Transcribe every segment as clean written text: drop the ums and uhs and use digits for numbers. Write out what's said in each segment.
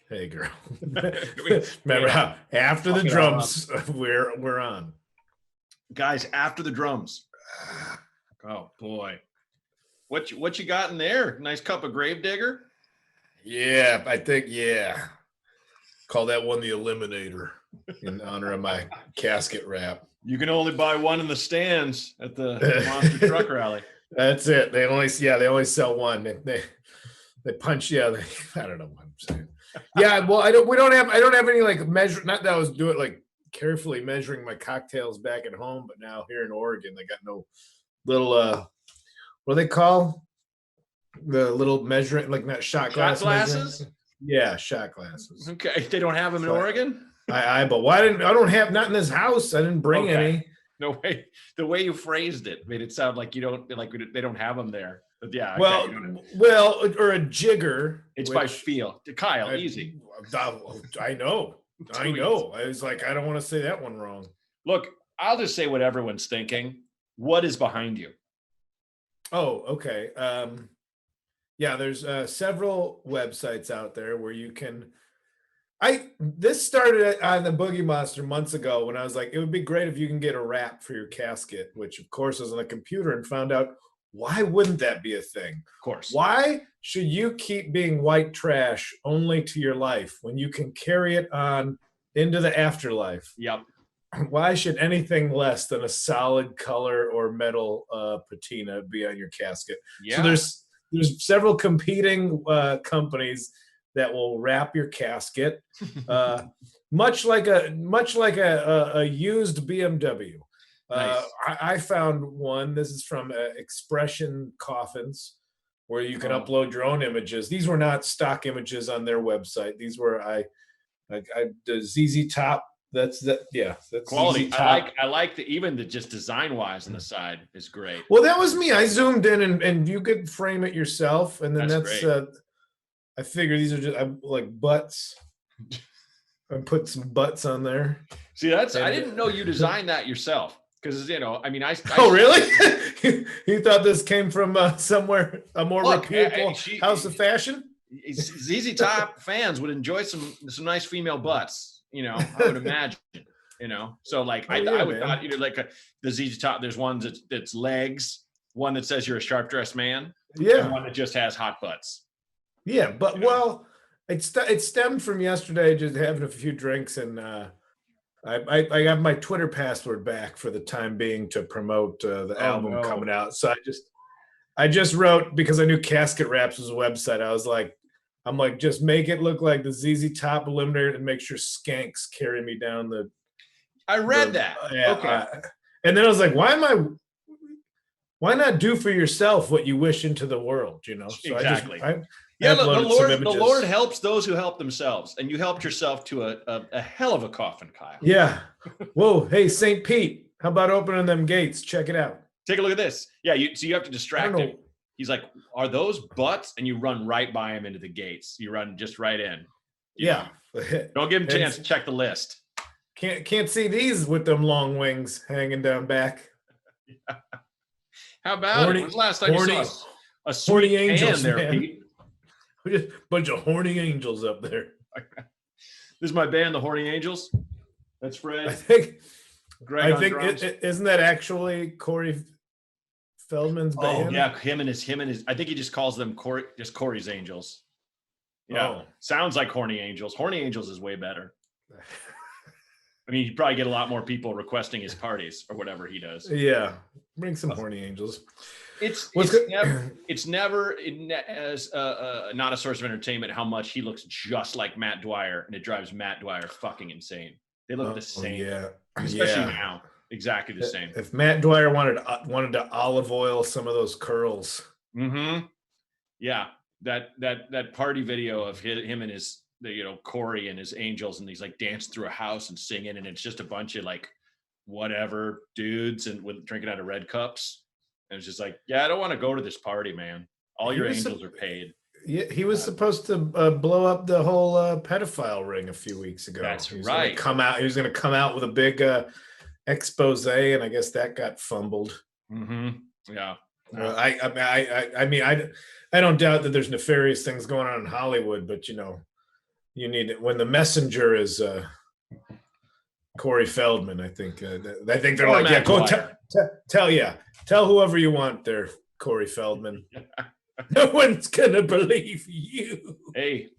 Hey, girl. We Remember how after the fuck it all drums, we're on. Guys, after the drums. Oh boy. What you got in there? Nice cup of Gravedigger? Yeah, I think, yeah. Call that one the Eliminator in honor of my casket wrap. You can only buy one in the stands at the Monster Truck Rally. That's it. They only sell one. They punch. Yeah, I don't know what I'm saying. Yeah, well, I don't have any like measure. Not that I was doing like carefully measuring my cocktails back at home, but now here in Oregon, they got no little what do they call the little measuring, like not shot glasses? Yeah, shot glasses. Okay, they don't have them in Oregon. But why didn't I don't have not in this house? I didn't bring any. No way. The way you phrased it made it sound like you don't like they don't have them there. But yeah. Well, or a jigger. It's by feel. Kyle, easy. I know. I know. I was like, I don't want to say that one wrong. Look, I'll just say what everyone's thinking. What is behind you? Oh, okay. Yeah, there's several websites out there where you can. This started on the Boogie Monster months ago when I was like, it would be great if you can get a wrap for your casket, which of course was on a computer, and found out why wouldn't that be a thing? Of course. Why should you keep being white trash only to your life when you can carry it on into the afterlife? Yep. Why should anything less than a solid color or metal patina be on your casket? Yeah. So there's several competing companies that will wrap your casket, much like a used BMW. Nice. I found one. This is from Expression Coffins, where you can upload your own images. These were not stock images on their website. These were the ZZ Top. That's quality. I like even the just design wise on the side is great. Well, that was me. I zoomed in and you could frame it yourself, and then that's I figure these are just like butts. I put some butts on there. See, I didn't know you designed that yourself. Because, I mean, oh, really? You thought this came from somewhere, a more reputable house of fashion? ZZ Top fans would enjoy some nice female butts, I would imagine, So, like, I would thought, like the ZZ Top, there's one that's legs, one that says you're a sharp-dressed man, and one that just has hot butts. Yeah, but, well, it stemmed from yesterday, just having a few drinks, and I got my Twitter password back for the time being to promote the album coming out. So I just wrote, because I knew Casket Wraps was a website. I'm like, just make it look like the ZZ Top Eliminator and make sure skanks carry me down the. I read that. Okay. And then I was like, why not do for yourself what you wish into the world? So exactly. The Lord helps those who help themselves, and you helped yourself to a hell of a coffin, Kyle. Yeah. Whoa. Hey, St. Pete, how about opening them gates? Check it out. Take a look at this. Yeah. So you have to distract him. He's like, "Are those butts?" And you run right by him into the gates. You run just right in. Yeah. Don't give him a chance to check the list. Can't see these with them long wings hanging down back. Yeah. How about it? When's the last time you saw a sweet angels there, man. Pete? Just a bunch of horny angels up there. This is my band, the Horny Angels. That's Fred. I think isn't that actually Corey Feldman's band? Oh yeah, him and his. I think he just calls them Corey's Angels. Yeah, sounds like Horny Angels. Horny Angels is way better. I mean, you'd probably get a lot more people requesting his parties or whatever he does. Yeah, bring some Horny Angels. It's never not a source of entertainment how much he looks just like Matt Dwyer, and it drives Matt Dwyer fucking insane. They look the same, especially now, exactly the same. If Matt Dwyer wanted to olive oil some of those curls, yeah, that party video of him and his Corey and his Angels, and he's like dancing through a house and singing, and it's just a bunch of like whatever dudes and with drinking out of red cups. And it's just like, yeah, I don't want to go to this party, man. All your angels are paid. Yeah, he was supposed to blow up the whole pedophile ring a few weeks ago. That's right. He was going to come out with a big expose, and I guess that got fumbled. Yeah. I mean, I don't doubt that there's nefarious things going on in Hollywood, but You need it when the messenger is Corey Feldman. I think they're Or like, yeah, Matt go Dwyer. tell whoever you want there, Corey Feldman. No one's gonna believe you. Hey,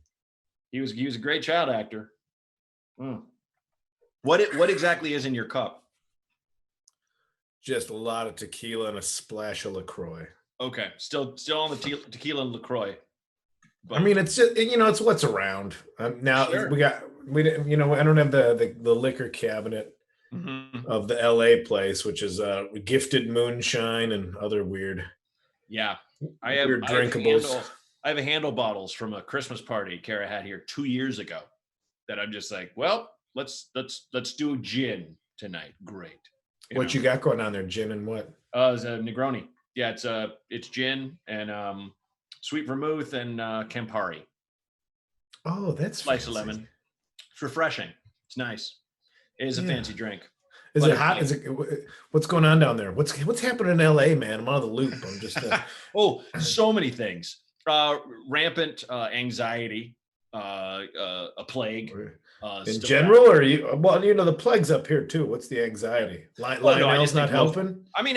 he was a great child actor. What exactly is in your cup? Just a lot of tequila and a splash of LaCroix. Okay, still on the tequila and LaCroix. But, I mean, it's just, it's what's around. Now sure. we didn't, I don't have the liquor cabinet of the LA place, which is gifted moonshine and other weird. Yeah, I have drinkables. I have a handle bottles from a Christmas party Kara had here 2 years ago that I'm just like, well, let's do gin tonight. Great. What you got going on there? Gin and what? It's a Negroni. Yeah, it's gin and sweet vermouth and Campari. Oh, that's slice of lemon. It's refreshing. It's nice. It is a fancy drink. Is it hot? Is it? What's going on down there? What's happening in LA, man? I'm out of the loop. I'm just. So many things. Rampant anxiety, a plague. In general, or the plague's up here too. What's the anxiety? Lionel's not helping. I mean,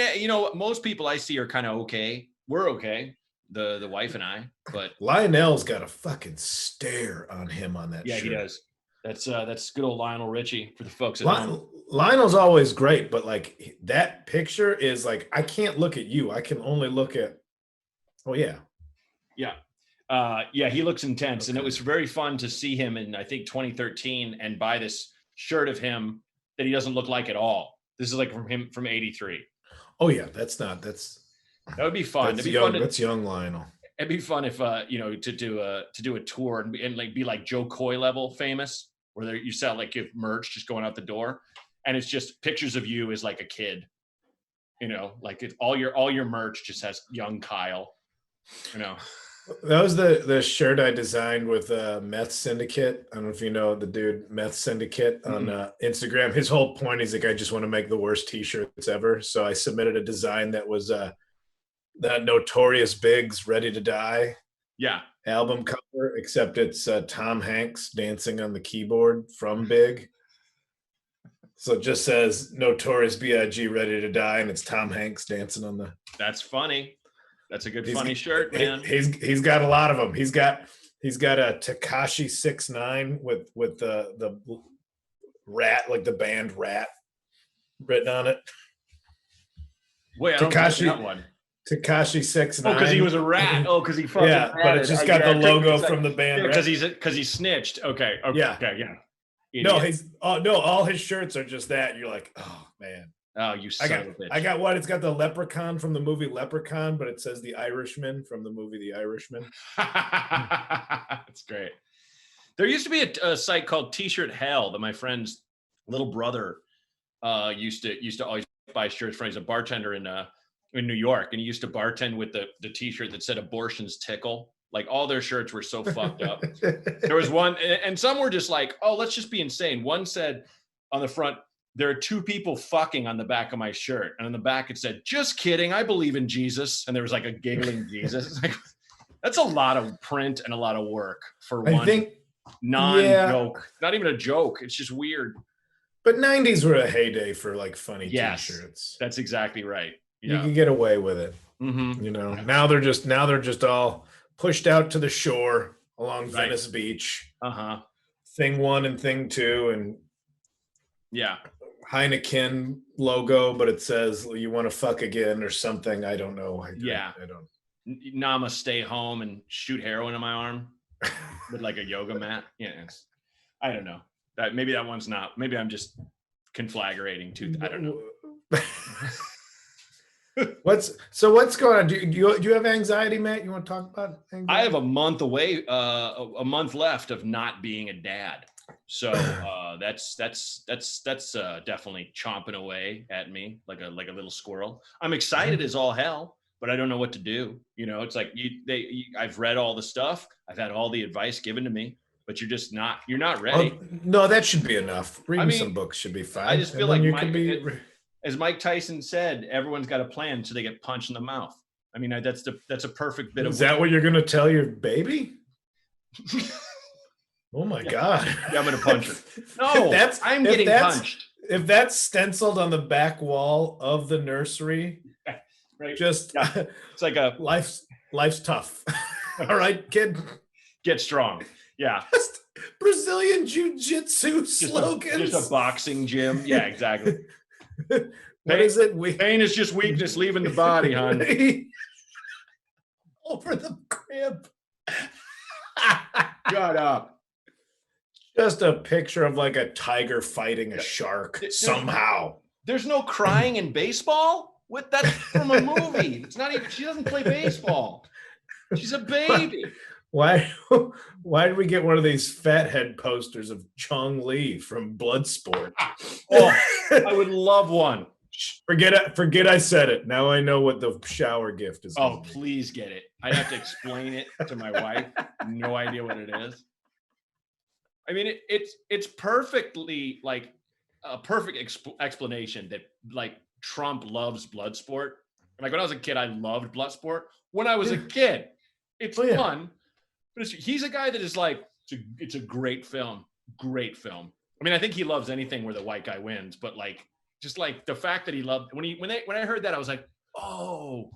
most people I see are kind of okay. We're okay. The wife and I, but Lionel's got a fucking stare on him on that. Yeah, shirt. He does. That's good old Lionel Richie for the folks at home. Lionel's always great, but like that picture is like, I can't look at you. I can only look at. Oh yeah. Yeah, he looks intense, and it was very fun to see him in, I think, 2013 and buy this shirt of him that he doesn't look like at all. This is like from 83. Oh yeah, that would be fun. That's young Lionel. It'd be fun if to do a tour and like be like Joe Coy level famous, where you sell like give merch just going out the door, and it's just pictures of you as like a kid. Like all your merch just has young Kyle. That was the shirt I designed with Meth Syndicate. I don't know if you know the dude Meth Syndicate on Instagram. His whole point is like, I just want to make the worst t-shirts ever. So I submitted a design that was the Notorious Big's Ready to Die album cover, except it's Tom Hanks dancing on the keyboard from Big. So it just says Notorious B.I.G. Ready to Die, and it's Tom Hanks dancing on the. That's funny. That's a good funny shirt, man. He's got a lot of them. He's got a Tekashi 6ix9ine with the Rat, like the band Rat, written on it. Wait, I don't think that one. Tekashi 6ix9ine. Oh, because he was a rat. Oh, because he fucking but it's just got the logo from the band. Because he snitched. Okay. Yeah. Idiot. No, all his shirts are just that. You're like, oh man. Oh, you son of a bitch. I got what? It's got the leprechaun from the movie Leprechaun, but it says the Irishman from the movie The Irishman. That's great. There used to be a site called T-Shirt Hell that my friend's little brother used to always buy shirts from. He's a bartender in New York, and he used to bartend with the T-shirt that said "Abortions Tickle." Like all their shirts were so fucked up. There was one, and some were just like, "Oh, let's just be insane." One said on the front, "There are two people fucking on the back of my shirt," and on the back it said, "Just kidding, I believe in Jesus." And there was like a giggling Jesus. It's like, that's a lot of print and a lot of work for one non-joke. Not even a joke. It's just weird. But 90s were a heyday for like funny T-shirts. That's exactly right. Yeah. You can get away with it. Mm-hmm. Now they're just all pushed out to the shore along Venice Beach. Thing 1 and Thing 2, and Heineken logo, but it says "You want to fuck again" or something. I don't know. I don't. Nama, stay home and shoot heroin in my arm with like a yoga mat. Yeah, I don't know. Maybe that one's not. Maybe I'm just conflagrating too. I don't know. What's going on? Do you have anxiety, Matt? You want to talk about anxiety? I have a month a month left of not being a dad. So that's definitely chomping away at me like a little squirrel. I'm excited as all hell, but I don't know what to do. It's like I've read all the stuff. I've had all the advice given to me, but you're not ready. No, that should be enough. Reading some books should be fine. I just feel like as Mike Tyson said, everyone's got a plan until they get punched in the mouth. I mean, that's a perfect bit of. Is that what you're going to tell your baby? Oh my God. Yeah, I'm gonna punch her. No, I'm getting punched. If that's stenciled on the back wall of the nursery, right? Just it's like a life's tough. All right, kid. Get strong. Yeah. Just Brazilian jiu-jitsu slogans. Just a boxing gym. Yeah, exactly. What is it? Pain is just weakness leaving the body, hon. Over the crib. Shut up. Just a picture of like a tiger fighting a shark somehow. There's no crying in baseball? That's from a movie. It's not even, she doesn't play baseball. She's a baby. Why did we get one of these fathead posters of Chong Li from Bloodsport? Oh, I would love one. Forget I said it. Now I know what the shower gift is. Oh, please get it. I'd have to explain it to my wife. No idea what it is. I mean, it's perfectly like a perfect explanation that like Trump loves Bloodsport. Like when I was a kid, I loved Bloodsport. When I was a kid, it's fun, but he's a guy that is like, it's a great film. Great film. I mean, I think he loves anything where the white guy wins, but like, just like the fact that he loved when I heard that, I was like, oh,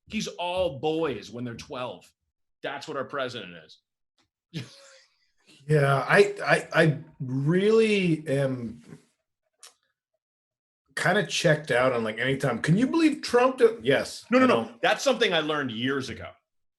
he's all boys when they're 12. That's what our president is. Yeah, I really am kind of checked out on like anytime. Can you believe Trump? Yes. No. That's something I learned years ago.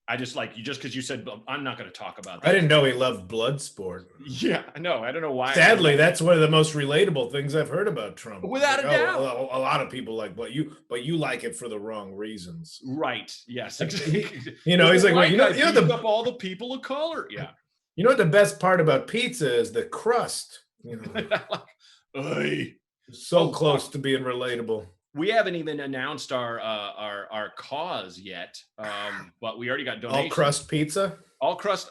I just like you just because you said I'm not going to talk about that. I didn't know he loved Bloodsport. Yeah, I know. I don't know why. Sadly, that's one of the most relatable things I've heard about Trump. Without a doubt. A lot of people like, but you like it for the wrong reasons. Right. Yes. Exactly. He's like, well, you know up all the people of color. Yeah. You know what the best part about pizza is? The crust. So close to being relatable. We haven't even announced our cause yet, but we already got donations. All crust pizza. All crust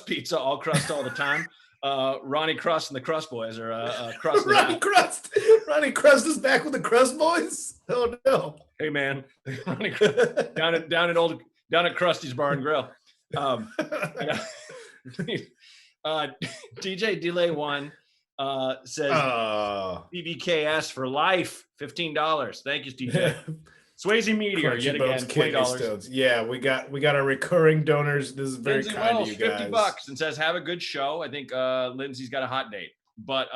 pizza. All crust all the time. Ronnie Crust and the Crust Boys are crust. Ronnie Crust is back with the Crust Boys. Oh no! Hey man, Ronnie down at Krusty's Bar and Grill. DJ Delay One says BBKS for life, $15. Thank you, DJ. Swayze Meteor yet again, $20. Yeah, we got our recurring donors. This is very kind of you guys. $50 and says have a good show. I think Lindsay's got a hot date, but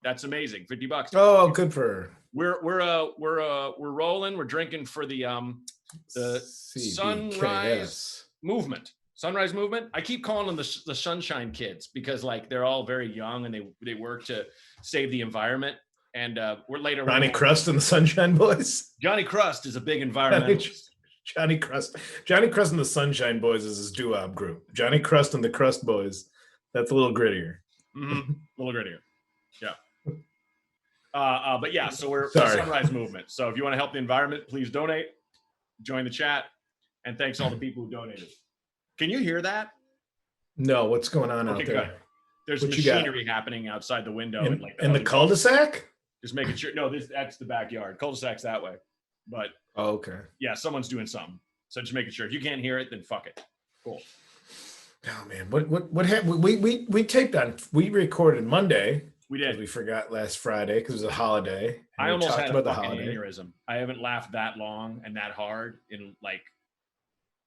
that's amazing. $50. Oh, good for her. We're rolling. We're drinking for the Sunrise Movement. Sunrise Movement. I keep calling them the Sunshine Kids because like they're all very young and they work to save the environment. And we're later. Johnny Crust and the Sunshine Boys. Johnny Crust is a big environmentalist. Johnny Crust and the Sunshine Boys is his doo-wop group. Johnny Crust and the Crust Boys. That's a little grittier. Mm-hmm. A little grittier. Yeah. But yeah, so we're the Sunrise Movement. So if you want to help the environment, please donate. Join the chat. And thanks to all the people who donated. Can you hear that? No, what's going on out there? Good. There's machinery happening outside the window in the cul-de-sac. Just making sure. No, that's the backyard. Cul-de-sac's that way. But okay. Yeah, someone's doing something. So just making sure. If you can't hear it, then fuck it. Cool. Oh man, what happened? We taped on. We recorded Monday. We did. We forgot last Friday because it was a holiday. I almost had a fucking aneurysm. I haven't laughed that long and that hard in like.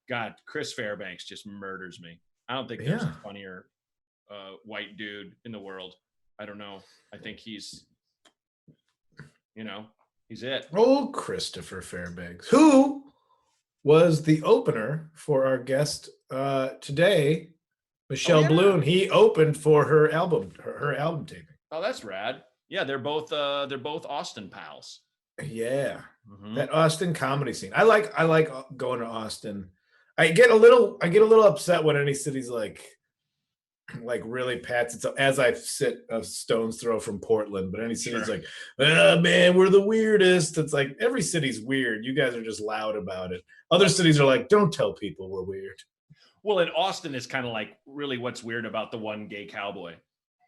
God, Chris Fairbanks just murders me. I don't think there's a funnier white dude in the world. I don't know. I think he's it. Oh, Christopher Fairbanks, who was the opener for our guest today, Michelle Bloom. He opened for her album taping. Oh, that's rad. Yeah, they're both Austin pals. Yeah, that Austin comedy scene. I like going to Austin. I get a little upset when any city's like really pats itself, as I sit a stone's throw from Portland, but any city's like, oh man, we're the weirdest. It's like every city's weird. You guys are just loud about it. Other cities are like, don't tell people we're weird. Well, in Austin is kind of like really what's weird about the one gay cowboy.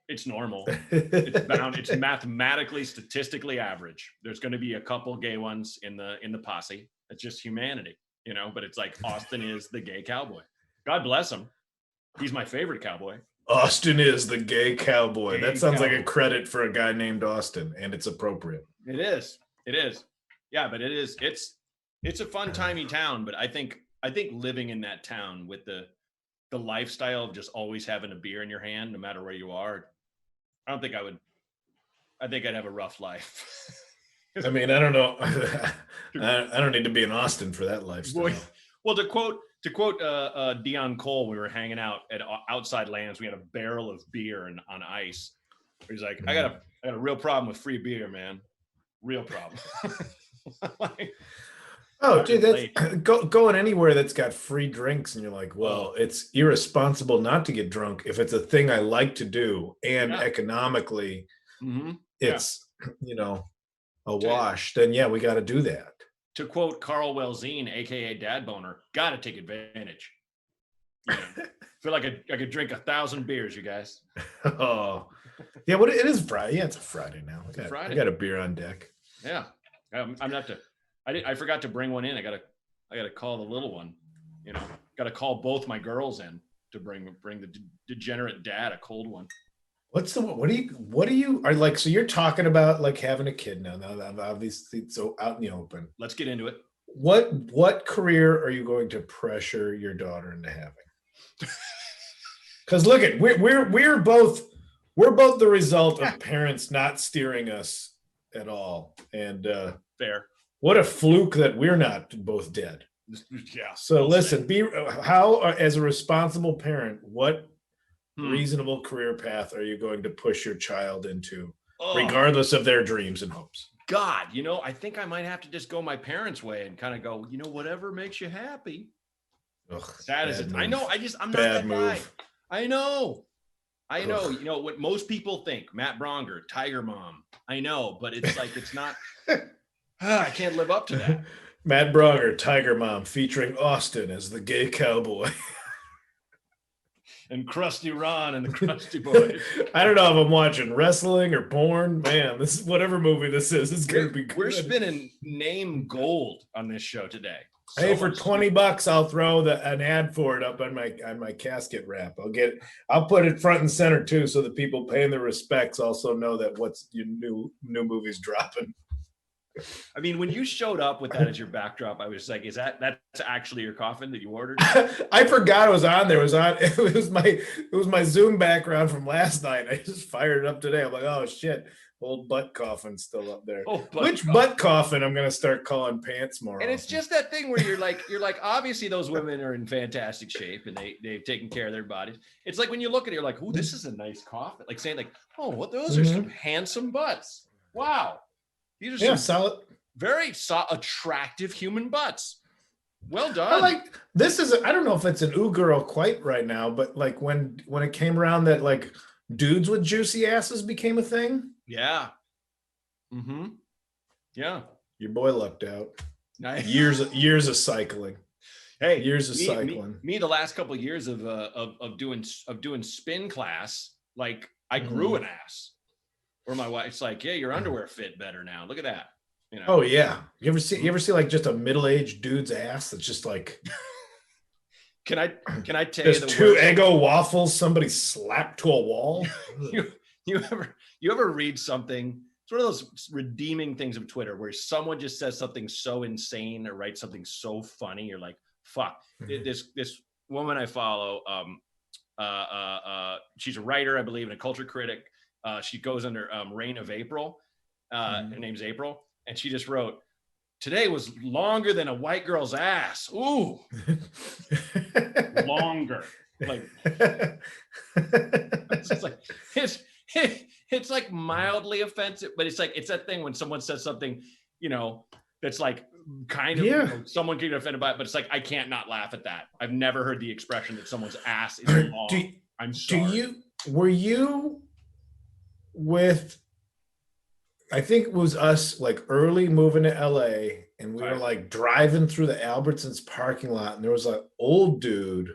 It's normal. It's mathematically, statistically average. There's going to be a couple gay ones in the posse. It's just humanity. But it's like Austin is the gay cowboy. God bless him. He's my favorite cowboy. Austin is the gay cowboy. Gay That sounds like a cowboy. credit for a guy named Austin, and it's appropriate. It is. It is. Yeah, but it is. It's a fun timey town, but I think living in that town with the lifestyle of just always having a beer in your hand, no matter where you are, I don't think I would. I think I'd have a rough life. I mean, I don't know. I don't need to be in Austin for that lifestyle. Well, to quote Dion Cole, we were hanging out at Outside Lands. We had a barrel of beer on ice. He's like, I got a real problem with free beer, man. Real problem. Like, oh, dude, that's going anywhere that's got free drinks, and you're like, well, it's irresponsible not to get drunk if it's a thing I like to do, and economically, it's a wash. Then we got to do that. To quote Carl Welzine, aka Dad Boner, got to take advantage. Feel like I could drink 1,000 beers, you guys. Oh, yeah. What it is Friday? Yeah, it's a Friday now. I got a beer on deck. Yeah, I'm not to. I forgot to bring one in. I gotta call the little one. Got to call both my girls in to bring the degenerate dad a cold one. What do you are like? So you're talking about like having a kid now that obviously it's so out in the open. Let's get into it. What career are you going to pressure your daughter into having? Because look at we're both the result of parents not steering us at all. And fair. What a fluke that we're not both dead. Yeah. So listen, as a responsible parent, what reasonable career path are you going to push your child into, regardless of their dreams and hopes? God, I think I might have to just go my parents' way and kind of go, whatever makes you happy. Ugh, that is it. I know. I'm not bad that move. Guy. I know. Ugh. What most people think, Matt Bronger, Tiger Mom. I know, but it's like, it's not, I can't live up to that. Matt Bronger, Tiger Mom, featuring Austin as the gay cowboy. And Krusty Ron and the Krusty Boys. I don't know if I'm watching wrestling or porn. Man, this whatever movie this is, it's gonna be good. We're spinning name gold on this show today. Hey, for $20, I'll throw an ad for it up on my casket wrap. I'll put it front and center too, so that people paying their respects also know that what's your new movie's dropping. I mean, when you showed up with that as your backdrop, I was like, that's actually your coffin that you ordered? I forgot it was on there. It was my Zoom background from last night. I just fired it up today. I'm like, oh shit, old butt coffin's still up there. Butt coffin I'm gonna start calling pants more and often. It's just that thing where you're like obviously those women are in fantastic shape and they've taken care of their bodies. It's like when you look at it, you're like, oh, this is a nice coffin. Like saying like, oh, what those are some handsome butts. Wow. These are solid, very attractive human butts. Well done. I like this I don't know if it's an ooh girl quite right now, but like when it came around that like dudes with juicy asses became a thing. Yeah. Mm-hmm. Yeah. Your boy lucked out. Nice. Years of cycling. Hey, years of cycling. Me, the last couple of years of doing spin class, like I grew an ass. Or my wife's like, yeah, your underwear fit better now. Look at that. Oh yeah. You ever see like just a middle-aged dude's ass that's just like Can I tell you the two Eggo waffles somebody slapped to a wall? you ever read something? It's one of those redeeming things of Twitter where someone just says something so insane or writes something so funny. You're like, fuck. This woman I follow, she's a writer, I believe, and a culture critic. She goes under Reign of April. Her name's April. And she just wrote, today was longer than a white girl's ass. Ooh. Longer. Like, it's like mildly offensive, but it's like, it's that thing when someone says something, that's like kind of, someone can get offended by it, but it's like, I can't not laugh at that. I've never heard the expression that someone's ass is long. I'm sorry. Were you with, I think it was us like early moving to LA, and we were like driving through the Albertsons parking lot, and there was an old dude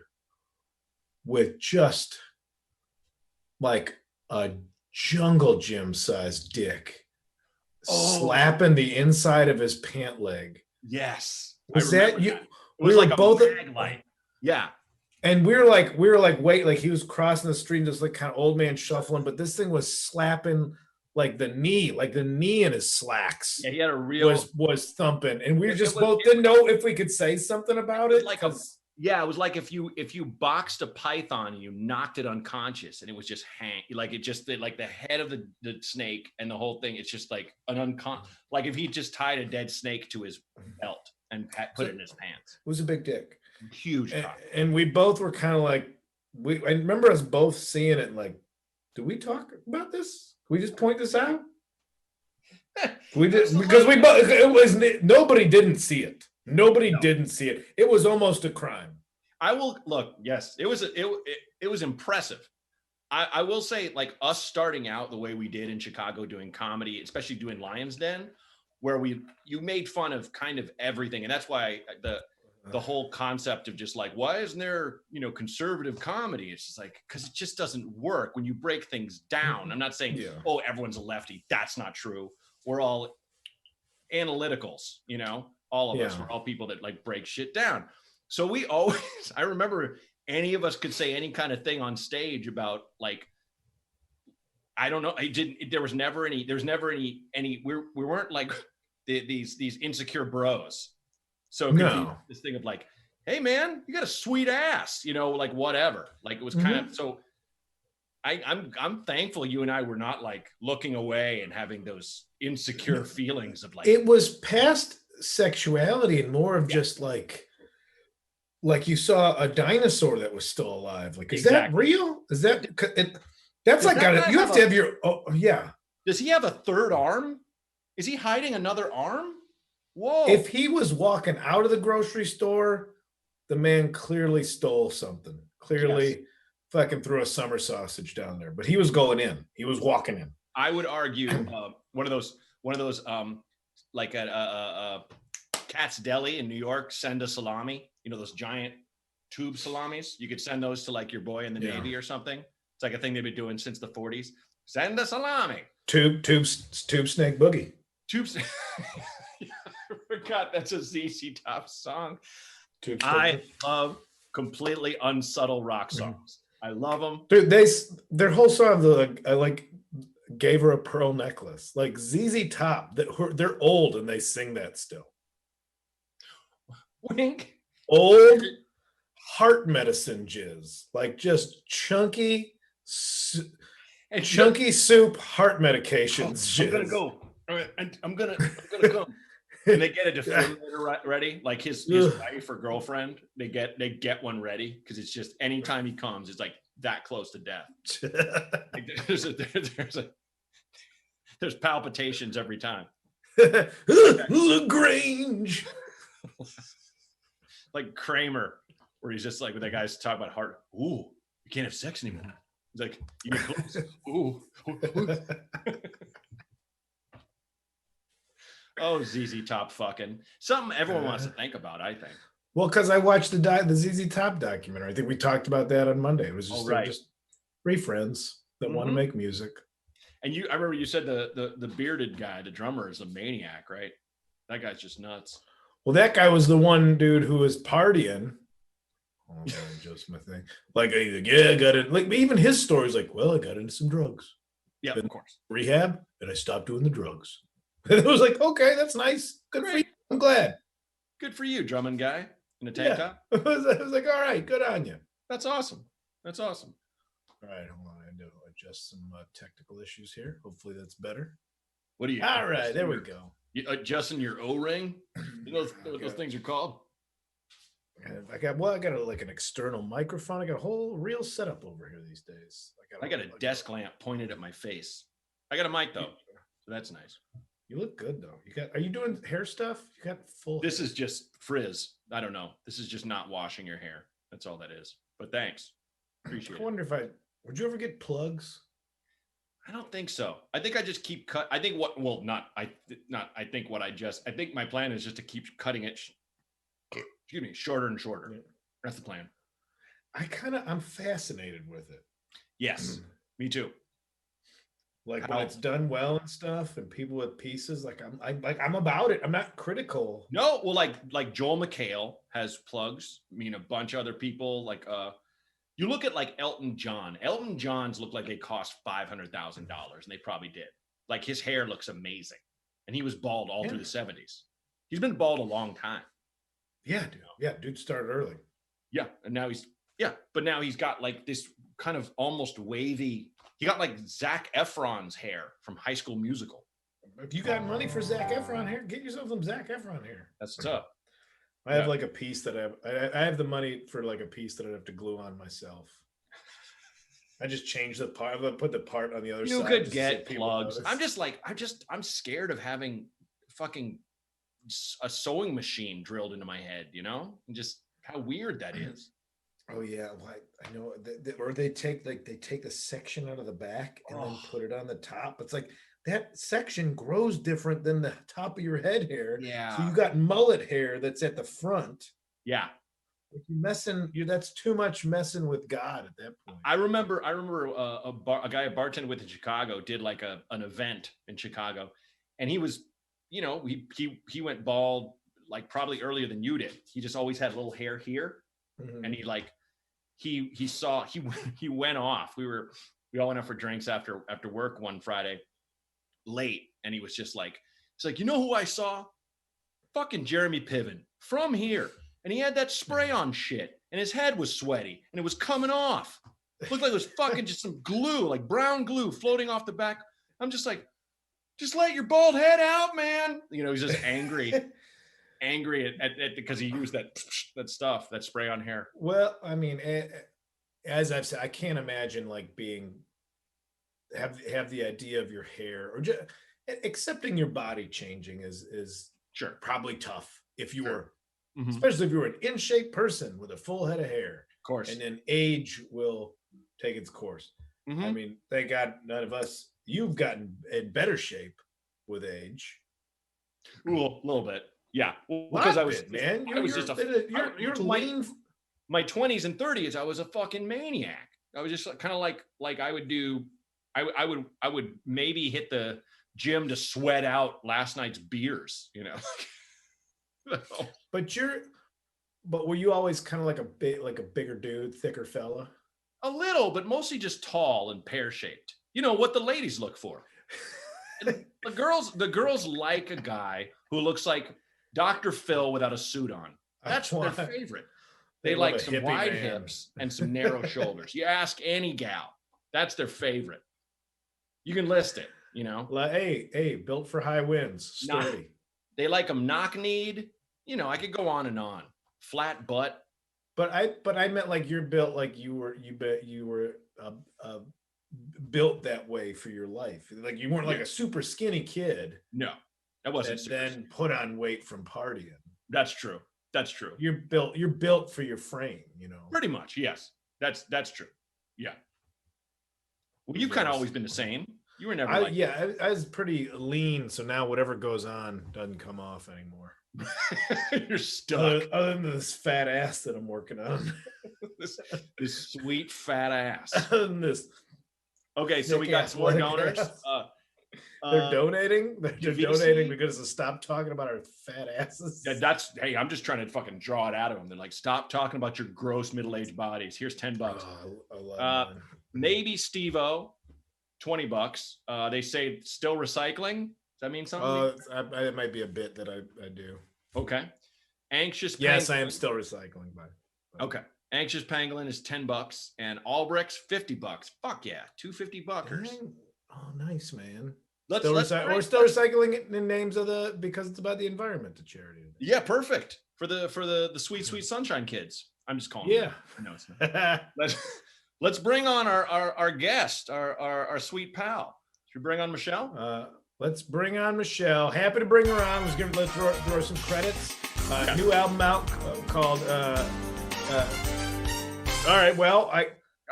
with just like a jungle gym sized dick slapping the inside of his pant leg. Yes. Was that you? It was like both a mag light. Yeah. And we were like, wait, like he was crossing the street, just like kind of old man shuffling, but this thing was slapping like the knee in his slacks. Yeah, he had a real was thumping, and we just both didn't know if we could say something about it. Like it was like if you boxed a python and you knocked it unconscious, and it was just like it just like the head of the snake and the whole thing. It's just like like if he just tied a dead snake to his belt and put it in his pants. It was a big dick. Huge. And we both were kind of like, I remember us both seeing it and like, do we talk about this? Can we just point this out? We did, because we both, it was, nobody didn't see it. Nobody didn't see it. It was almost a crime. I will look. Yes, it was impressive. I will say, like, us starting out the way we did in Chicago doing comedy, especially doing Lions Den, where you made fun of kind of everything. And that's why the whole concept of just like, why isn't there, conservative comedy? It's just like, because it just doesn't work when you break things down. I'm not saying, oh, everyone's a lefty. That's not true. We're all analyticals, all of us. We're all people that like break shit down. So we always, I remember any of us could say any kind of thing on stage about like, I don't know. There was never any, we weren't like these insecure bros. So it could be this thing of like, hey man, you got a sweet ass, like whatever. Like it was kind of, so I'm thankful you and I were not like looking away and having those insecure feelings of like, it was past sexuality and more of just like you saw a dinosaur that was still alive. Like, is that real? Is that that's like, you have to have your, yeah. Does he have a third arm? Is he hiding another arm? Whoa. If he was walking out of the grocery store, the man clearly stole something. Clearly fucking threw a summer sausage down there. But he was going in. He was walking in. I would argue one of those like a Cat's Deli in New York, send a salami. Those giant tube salamis. You could send those to like your boy in the Navy or something. It's like a thing they've been doing since the 40s. Send a salami. Tube snake boogie. Tube snake. I forgot that's a ZZ Top song. I love completely unsubtle rock songs. I love them. Dude, their whole song, I like gave her a pearl necklace. Like ZZ Top, they're old and they sing that still. Wink. Old heart medicine jizz, like just chunky soup heart medications. I'm gonna go. I'm gonna go. And they get a defibrillator ready, like his wife or girlfriend. They get one ready because it's just anytime he comes, it's like that close to death. Like there's palpitations every time. LaGrange. Like Kramer, where he's just like, when that guy's talking about heart. Ooh, you can't have sex anymore. He's like, you get close. Ooh. Oh, ZZ Top fucking. Something everyone wants to think about, I think. Well, because I watched the ZZ Top documentary. I think we talked about that on Monday. It was just, just three friends that want to make music. And I remember you said the bearded guy, the drummer, is a maniac, right? That guy's just nuts. Well, that guy was the one dude who was partying. Oh, just my thing. Like, I got it. Like, even his story is like, well, I got into some drugs. Yeah, of course. Rehab, and I stopped doing the drugs. It was like, okay, that's nice. Good for you. I'm glad. Good for you, drumming guy in a tank top. I was like, all right, good on you. That's awesome. That's awesome. All right, hold on. I need to adjust some technical issues here. Hopefully that's better. What do you? All right, there we go. You adjusting your O-ring? You know what those things are called? I got like an external microphone. I got a whole real setup over here these days. I got a desk lamp pointed at my face. I got a mic though, so that's nice. You look good though. Are you doing hair stuff? You got full. This is just frizz. I don't know. This is just not washing your hair. That's all that is. But thanks. Appreciate it. I wonder would you ever get plugs? I don't think so. I think I just keep I think my plan is just to keep cutting it. Excuse me, shorter and shorter. Yeah. That's the plan. I'm fascinated with it. Yes, me too. Like when it's done well and stuff, and people with pieces, like I'm about it. I'm not critical. No, well, like Joel McHale has plugs. I mean, a bunch of other people. Like you look at like Elton John. Elton John's look like they cost $500,000, and they probably did. Like his hair looks amazing, and he was bald all through the 70s. He's been bald a long time. Yeah, dude. Yeah, dude started early. Yeah, and now but now he's got like this kind of almost wavy. He got like Zac Efron's hair from High School Musical. If you got money for Zac Efron hair, get yourself some Zac Efron hair. That's what's up. I have like a piece that I have the money for like a piece that I have to glue on myself. I just change the part. I put the part on the other side. You could get plugs. I'm scared of having fucking a sewing machine drilled into my head, you know, and just how weird that is. Oh yeah, well, I know. Or they take the section out of the back and then put it on the top. It's like that section grows different than the top of your head hair. Yeah. So you got mullet hair that's at the front. Yeah. If you're messing, that's too much messing with God at that point. I remember a guy I bartended with in Chicago did like an event in Chicago, and he was, you know, he went bald like probably earlier than you did. He just always had a little hair here, and he went off. We all went out for drinks after work one Friday late, and he was just like, it's like, you know who I saw? Fucking Jeremy Piven from here. And he had that spray on shit, and his head was sweaty, and it was coming off. It looked like it was fucking just some glue, like brown glue floating off the back. I'm just like, just let your bald head out, man. You know, he's just angry at because he used that stuff, that spray on hair. Well, I mean, as I've said, I can't imagine like have the idea of your hair or just accepting your body changing is sure probably tough if you were. Especially if you were an in shape person with a full head of hair, of course, and then age will take its course. I mean, thank God none of us. You've gotten in better shape with age. Ooh, a little bit, yeah. Well, because I was man, you're lean. My 20s and 30s, I was a fucking maniac. I was just kind of like I would do. I would maybe hit the gym to sweat out last night's beers, you know. But were you always kind of like a bigger dude, thicker fella? A little, but mostly just tall and pear-shaped. You know what the ladies look for. The girls like a guy who looks like Dr. Phil without a suit on. That's their favorite. They like some wide hips and some narrow shoulders. You ask any gal, that's their favorite. You can list it, you know. Like, hey, built for high winds, sturdy. They like them knock-kneed. You know, I could go on and on. Flat butt. But I meant like you're built like you were built that way for your life. Like you weren't like a super skinny kid. No, that wasn't. Then put on weight from partying. That's true. That's true. You're built for your frame. You know. Pretty much, yes. That's true. Yeah. Well, you've kind of always been the same. You were never like I was pretty lean, so now whatever goes on doesn't come off anymore. You're stuck. Other than this fat ass that I'm working on. this sweet fat ass. Other than this. Okay, so we got some more donors. They're donating. They're donating because of stop talking about our fat asses. Yeah, hey, I'm just trying to fucking draw it out of them. They're like, stop talking about your gross middle-aged bodies. Here's $10. Maybe Steve-O, $20. They say still recycling. Does that mean something? It might be a bit that I do. Okay. Anxious. Yes, I am still recycling. But. Okay. Anxious Pangolin is $10, and Albrecht's $50. Fuck yeah, $250. Oh, nice, man. We're still recycling it in names of because it's about the environment to charity. Yeah, perfect for the sweet sunshine kids. I'm just calling. Yeah. No, it's not. Let's bring on our guest, our sweet pal. Should we bring on Michelle? Let's bring on Michelle. Happy to bring her on. Let's throw some credits. New album out called. All right. Well,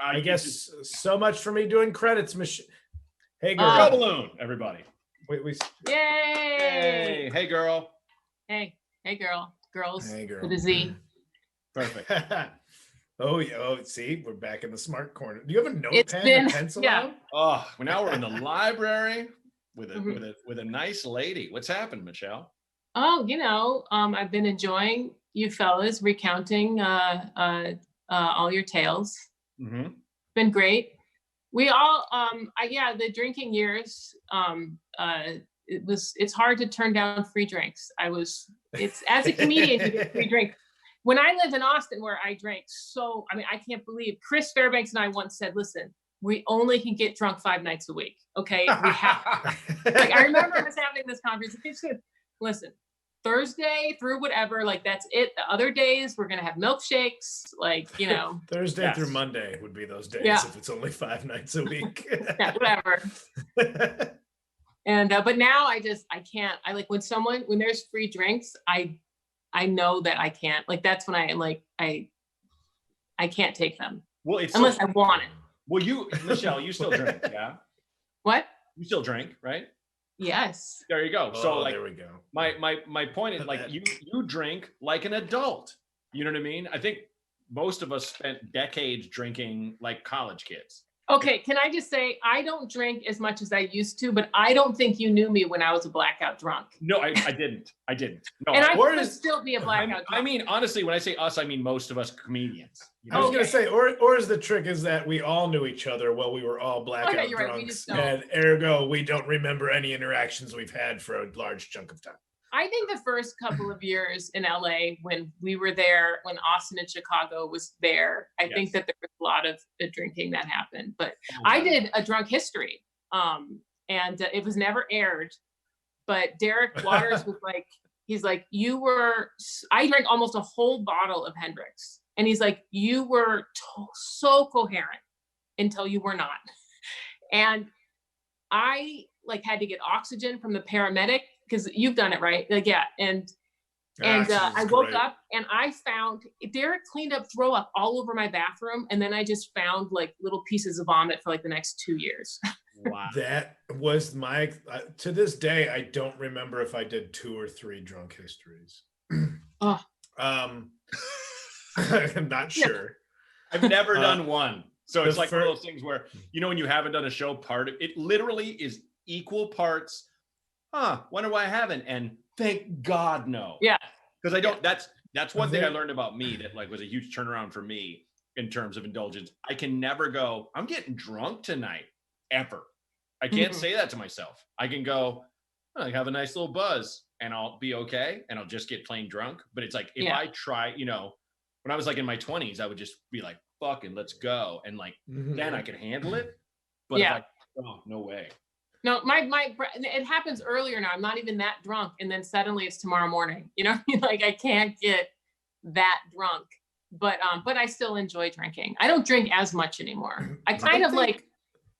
I guess so much for me doing credits, Michelle. Hey, girl. Balloon, everybody. Yay! Hey, girl. Hey, girl. Girls. Hey, girl. With a Z. Perfect. Oh yeah. Oh, see, we're back in the smart corner. Do you have a notepad and a pencil out? Oh, now we're in the library with a nice lady. What's happened, Michelle? Oh, I've been enjoying you fellas recounting all your tales. Mm-hmm. Been great. We all, the drinking years. It's hard to turn down free drinks. It's as a comedian you get free drink. When I lived in Austin, where I drank, I can't believe Chris Fairbanks and I once said, "Listen, we only can get drunk 5 nights a week. Okay, we have." Like I remember us having this conversation. Listen, Thursday through whatever, like that's it. The other days we're gonna have milkshakes, like Thursday through Monday would be those days if it's only 5 nights a week. Yeah, whatever. And but now I can't. I like when there's free drinks, I know that I can't. Like that's when I can't take them. Well, it's unless I want it. Well, Michelle, you still drink, yeah? What? You still drink, right? Yes. There you go. So there we go. My point is like you drink like an adult. You know what I mean? I think most of us spent decades drinking like college kids. Okay, can I just say I don't drink as much as I used to, but I don't think you knew me when I was a blackout drunk. No, I didn't. No, and I could still be a blackout drunk. I mean, honestly, when I say us, I mean most of us comedians. I was going to say, or is the trick is that we all knew each other while we were all blackout drunks, and ergo we don't remember any interactions we've had for a large chunk of time. I think the first couple of years in LA, when we were there, when Austin and Chicago was there, I think that there was a lot of drinking that happened. But I did a drunk history, and it was never aired. But Derek Waters was like, he's like, I drank almost a whole bottle of Hendrix. And he's like, you were so coherent until you were not. And I had to get oxygen from the paramedic, because you've done it, right? And I woke up and I found Derek cleaned up throw up all over my bathroom, and then I just found like little pieces of vomit for like the next 2 years. Wow. That was my to this day I don't remember if I did 2 or 3 drunk histories. Oh. I'm not sure. I've never done one. So it's like one of those things where, when you haven't done a show, part of it literally is equal parts. Wonder why I haven't. And thank God, no. Yeah. Because I don't, that's one thing I learned about me that was a huge turnaround for me in terms of indulgence. I can never go, I'm getting drunk tonight, ever. I can't say that to myself. I can go, I have a nice little buzz and I'll be okay. And I'll just get plain drunk. But it's like, if I try, when I was in my 20s, I would just be like, fucking let's go. And then I could handle it. But no way. No, it happens earlier now. I'm not even that drunk, and then suddenly it's tomorrow morning. I can't get that drunk, but I still enjoy drinking. I don't drink as much anymore. I kind of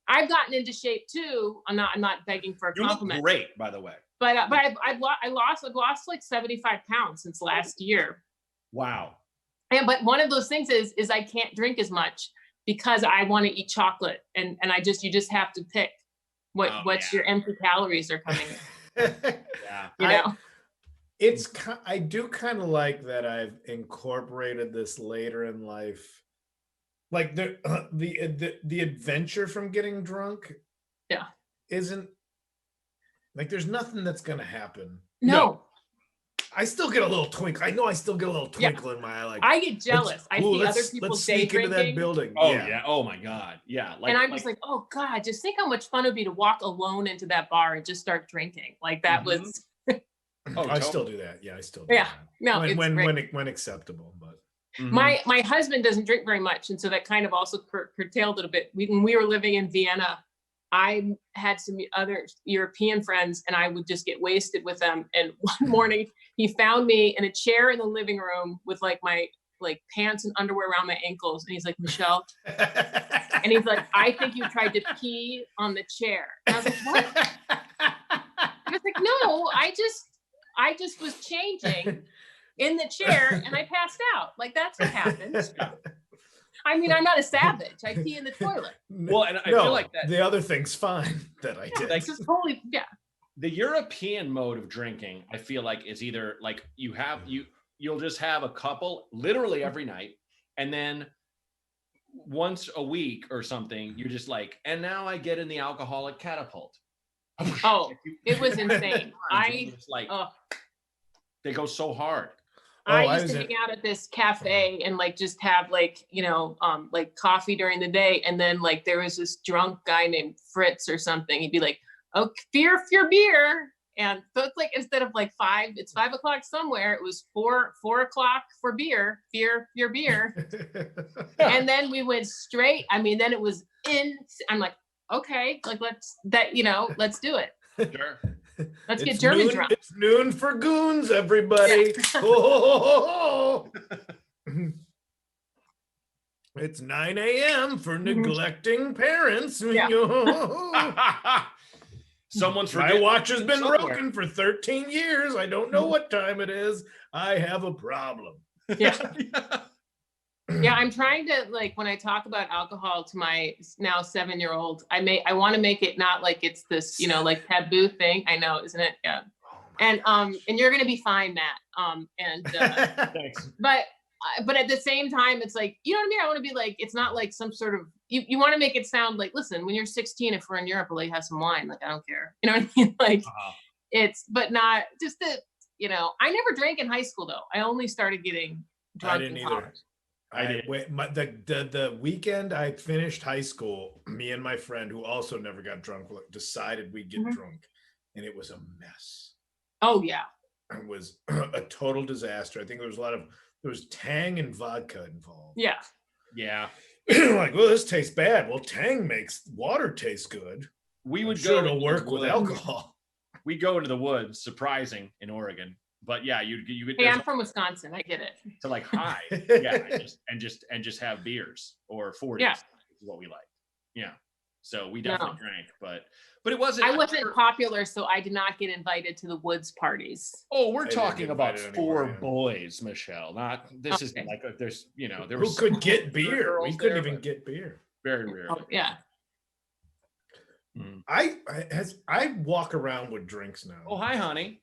I've gotten into shape too. I'm not begging for a compliment. You look great, by the way. But I've lost like 75 pounds since last year. Wow. But one of those things is I can't drink as much because I want to eat chocolate, and you just have to pick. What's your empty calories are coming in. Yeah. I do kind of like that I've incorporated this later in life, like the adventure from getting drunk isn't like there's nothing that's gonna happen. No. I still get a little twinkle. I know I still get a little twinkle in my eye. I get jealous. I see other people sneak into that building. Oh yeah. Oh my God. Yeah. And I'm just like, oh God, just think how much fun it would be to walk alone into that bar and just start drinking. Like that was. I still do that. Yeah, I still do. Yeah. No, when acceptable, but. My husband doesn't drink very much, and so that kind of also curtailed it a bit. When we were living in Vienna, I had some other European friends, and I would just get wasted with them. And one morning, he found me in a chair in the living room with my pants and underwear around my ankles, and he's like, Michelle, and he's like, I think you tried to pee on the chair. And I was like, what? I was like, no, I just was changing in the chair, and I passed out. Like that's what happened. I mean, I'm not a savage. I pee in the toilet. Well, and I feel like that. The other thing's fine that I did. Like, just totally, The European mode of drinking, I feel like, is either you'll just have a couple literally every night, and then once a week or something, you're just like, and now I get in the alcoholic catapult. Oh, it was insane. It's like they go so hard. I used to hang out at this cafe and like just have like, you know, like coffee during the day. And then like there was this drunk guy named Fritz or something. He'd be like, oh, fear beer. And so it's like, instead of like 5, it's 5 o'clock somewhere. It was 4 o'clock for beer, fear beer. And then we went straight. I mean, then it was I'm like, okay, like let's do it. Sure. Let's get German drunk. It's noon for goons, everybody. Oh. It's 9 a.m. for neglecting parents. Yeah. Someone's My watch has been broken for 13 years. I don't know what time it is. I have a problem. Yeah. Yeah, I'm trying to, like, when I talk about alcohol to my now 7-year-old, I want to make it not like it's this, you know, like taboo thing. I know, isn't it? Yeah. And you're gonna be fine, Matt. Thanks. But at the same time, it's like, you know what I mean? I want to be like, it's not like some sort of, you want to make it sound like, listen, when you're 16, if we're in Europe, we'll let you have some wine. Like, I don't care. You know what I mean? Like, but not just the, you know, I never drank in high school though. I only started getting drunk. I didn't either. I did. The weekend I finished high school, me and my friend, who also never got drunk, decided we'd get drunk, and it was a mess. Oh yeah, it was a total disaster. I think there was Tang and vodka involved. Yeah. Like, well, this tastes bad. Well, Tang makes water taste good. We would go to work with alcohol. We go into the woods, surprising in Oregon. But yeah, you hey, I'm from Wisconsin. I get it. To like hide, yeah, and just have beers or 40s. Yeah, is what we like. Yeah, so we definitely drank, but it wasn't. I wasn't popular, so I did not get invited to the woods parties. Oh, we're talking about 4 boys, Michelle. Not this isn't like there's there who could get beer. We couldn't even get beer. Very rarely. Oh, yeah. I walk around with drinks now. Oh, hi, honey.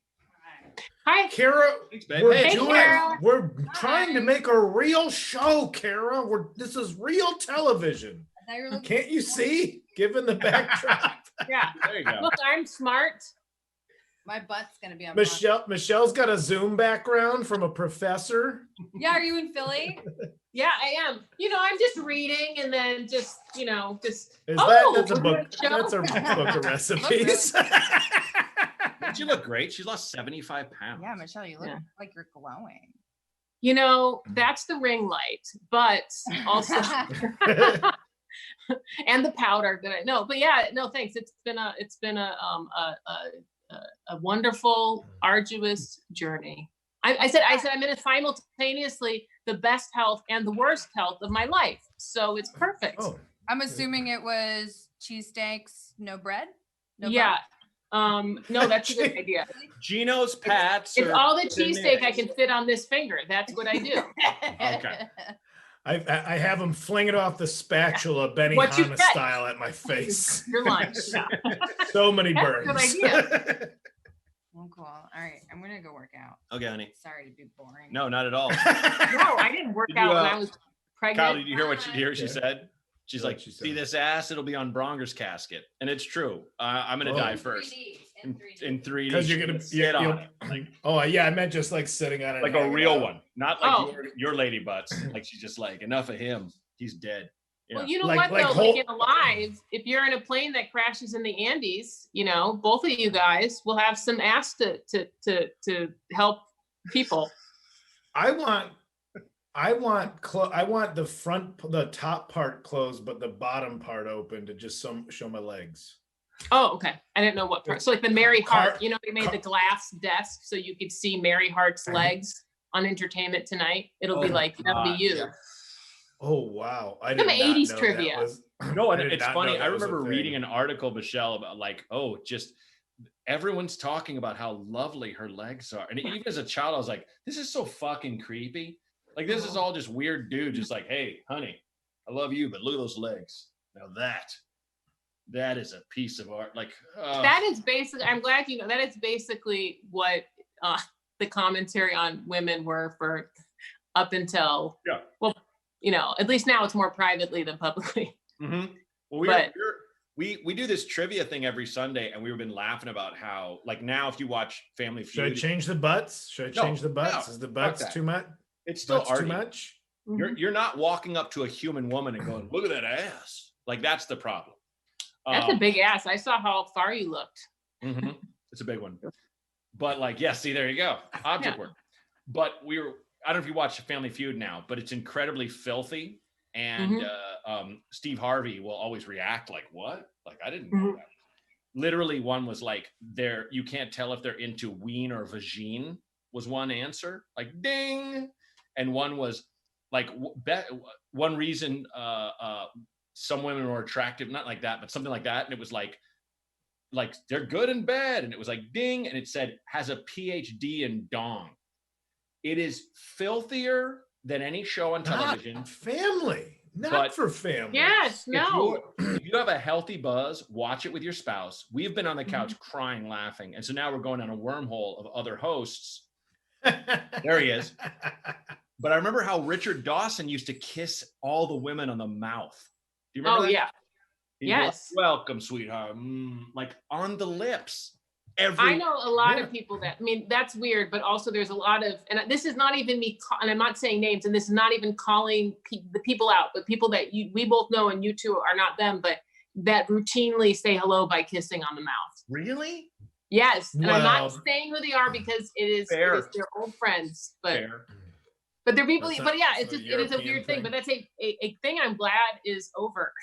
Hi, Kara. Kara. We're trying to make a real show, Kara. This is real television. Can't you see? Given the backdrop. Yeah. There you go. Look, I'm smart. My butt's gonna be on. Michelle's got a Zoom background from a professor. Yeah, are you in Philly? Yeah, I am. I'm just reading and then just. That's a book. That's a book of recipes. She look great. She lost 75 pounds. Yeah, Michelle, you look like you're glowing. That's the ring light, but also and the powder that but yeah, no, thanks. It's been a wonderful, arduous journey. I said I'm in simultaneously the best health and the worst health of my life. So it's perfect. Oh. I'm assuming it was cheesesteaks, no bread? No yeah. bread? No, that's a good idea. Gino's Pats. It's all the cheesesteak I can fit on this finger. That's what I do. Okay. I have him fling it off the spatula, Benny Hanna style, at my face. Your lunch. Yeah. So many burns. That's a good idea. Oh, cool. All right, I'm gonna go work out. Okay, honey. Sorry to be boring. No, not at all. No, I didn't work out when I was pregnant. Kyle, did you hear what she said? She's like, see this ass? It'll be on Bronger's casket. And it's true. I'm going to die first. In 3D. Because you're going to sit on it. Like, oh, yeah. I meant just like sitting on it. Like a real one. Not like your lady butts. Like she's just like, enough of him. He's dead. Yeah. Well, you know what, though? Like in Alive, if you're in a plane that crashes in the Andes, both of you guys will have some ass to help people. I want the top part closed, but the bottom part open to just show my legs. Oh, okay. I didn't know what part. So like the Mary Hart, they made the glass desk so you could see Mary Hart's legs on Entertainment Tonight. It'll be like, that'll be you. Yeah. Oh, wow. I didn't know 80s trivia. No, and it's funny. I remember reading an article, Michelle, about just everyone's talking about how lovely her legs are. And even as a child, I was like, this is so fucking creepy. Like, this is all just weird dude, just like, hey, honey, I love you, but look at those legs. Now that is a piece of art. Like, that is basically, I'm glad you know, that is basically what the commentary on women were for up until, you know, at least now it's more privately than publicly. Mm-hmm. Well, we do this trivia thing every Sunday, and we've been laughing about how, like, now if you watch Family Feud, should I change the butts? Should I change the butts? Is the butts too much? It's still too much. You're not walking up to a human woman and going, "Look at that ass." Like, that's the problem. That's a big ass. I saw how far you looked. Mm-hmm. It's a big one. But like, yeah, see, there you go. Object work. But I don't know if you watch Family Feud now, but it's incredibly filthy. And Steve Harvey will always react like, what? Like, I didn't know that. Literally, one was like, you can't tell if they're into ween or vagine was one answer. Like, ding. And one was like, one reason some women were attractive, not like that, but something like that. And it was like they're good and bad. And it was like, ding. And it said, has a PhD in dong. It is filthier than any show on television. Not for family. Yes, no. If you have a healthy buzz, watch it with your spouse. We've been on the couch crying, laughing. And so now we're going on a wormhole of other hosts. There he is. But I remember how Richard Dawson used to kiss all the women on the mouth. Do you remember that? Yeah. Yes. Like, welcome, sweetheart. Like on the lips. I know a lot of people that, I mean, that's weird, but also there's a lot of, and this is not even me, and I'm not saying names, and this is not even calling the people out, but people that we both know, and you two are not them, but that routinely say hello by kissing on the mouth. Really? Yes. And I'm not saying who they are because it is their old friends, but they're people, but yeah, it is a weird thing, but that's a thing I'm glad is over.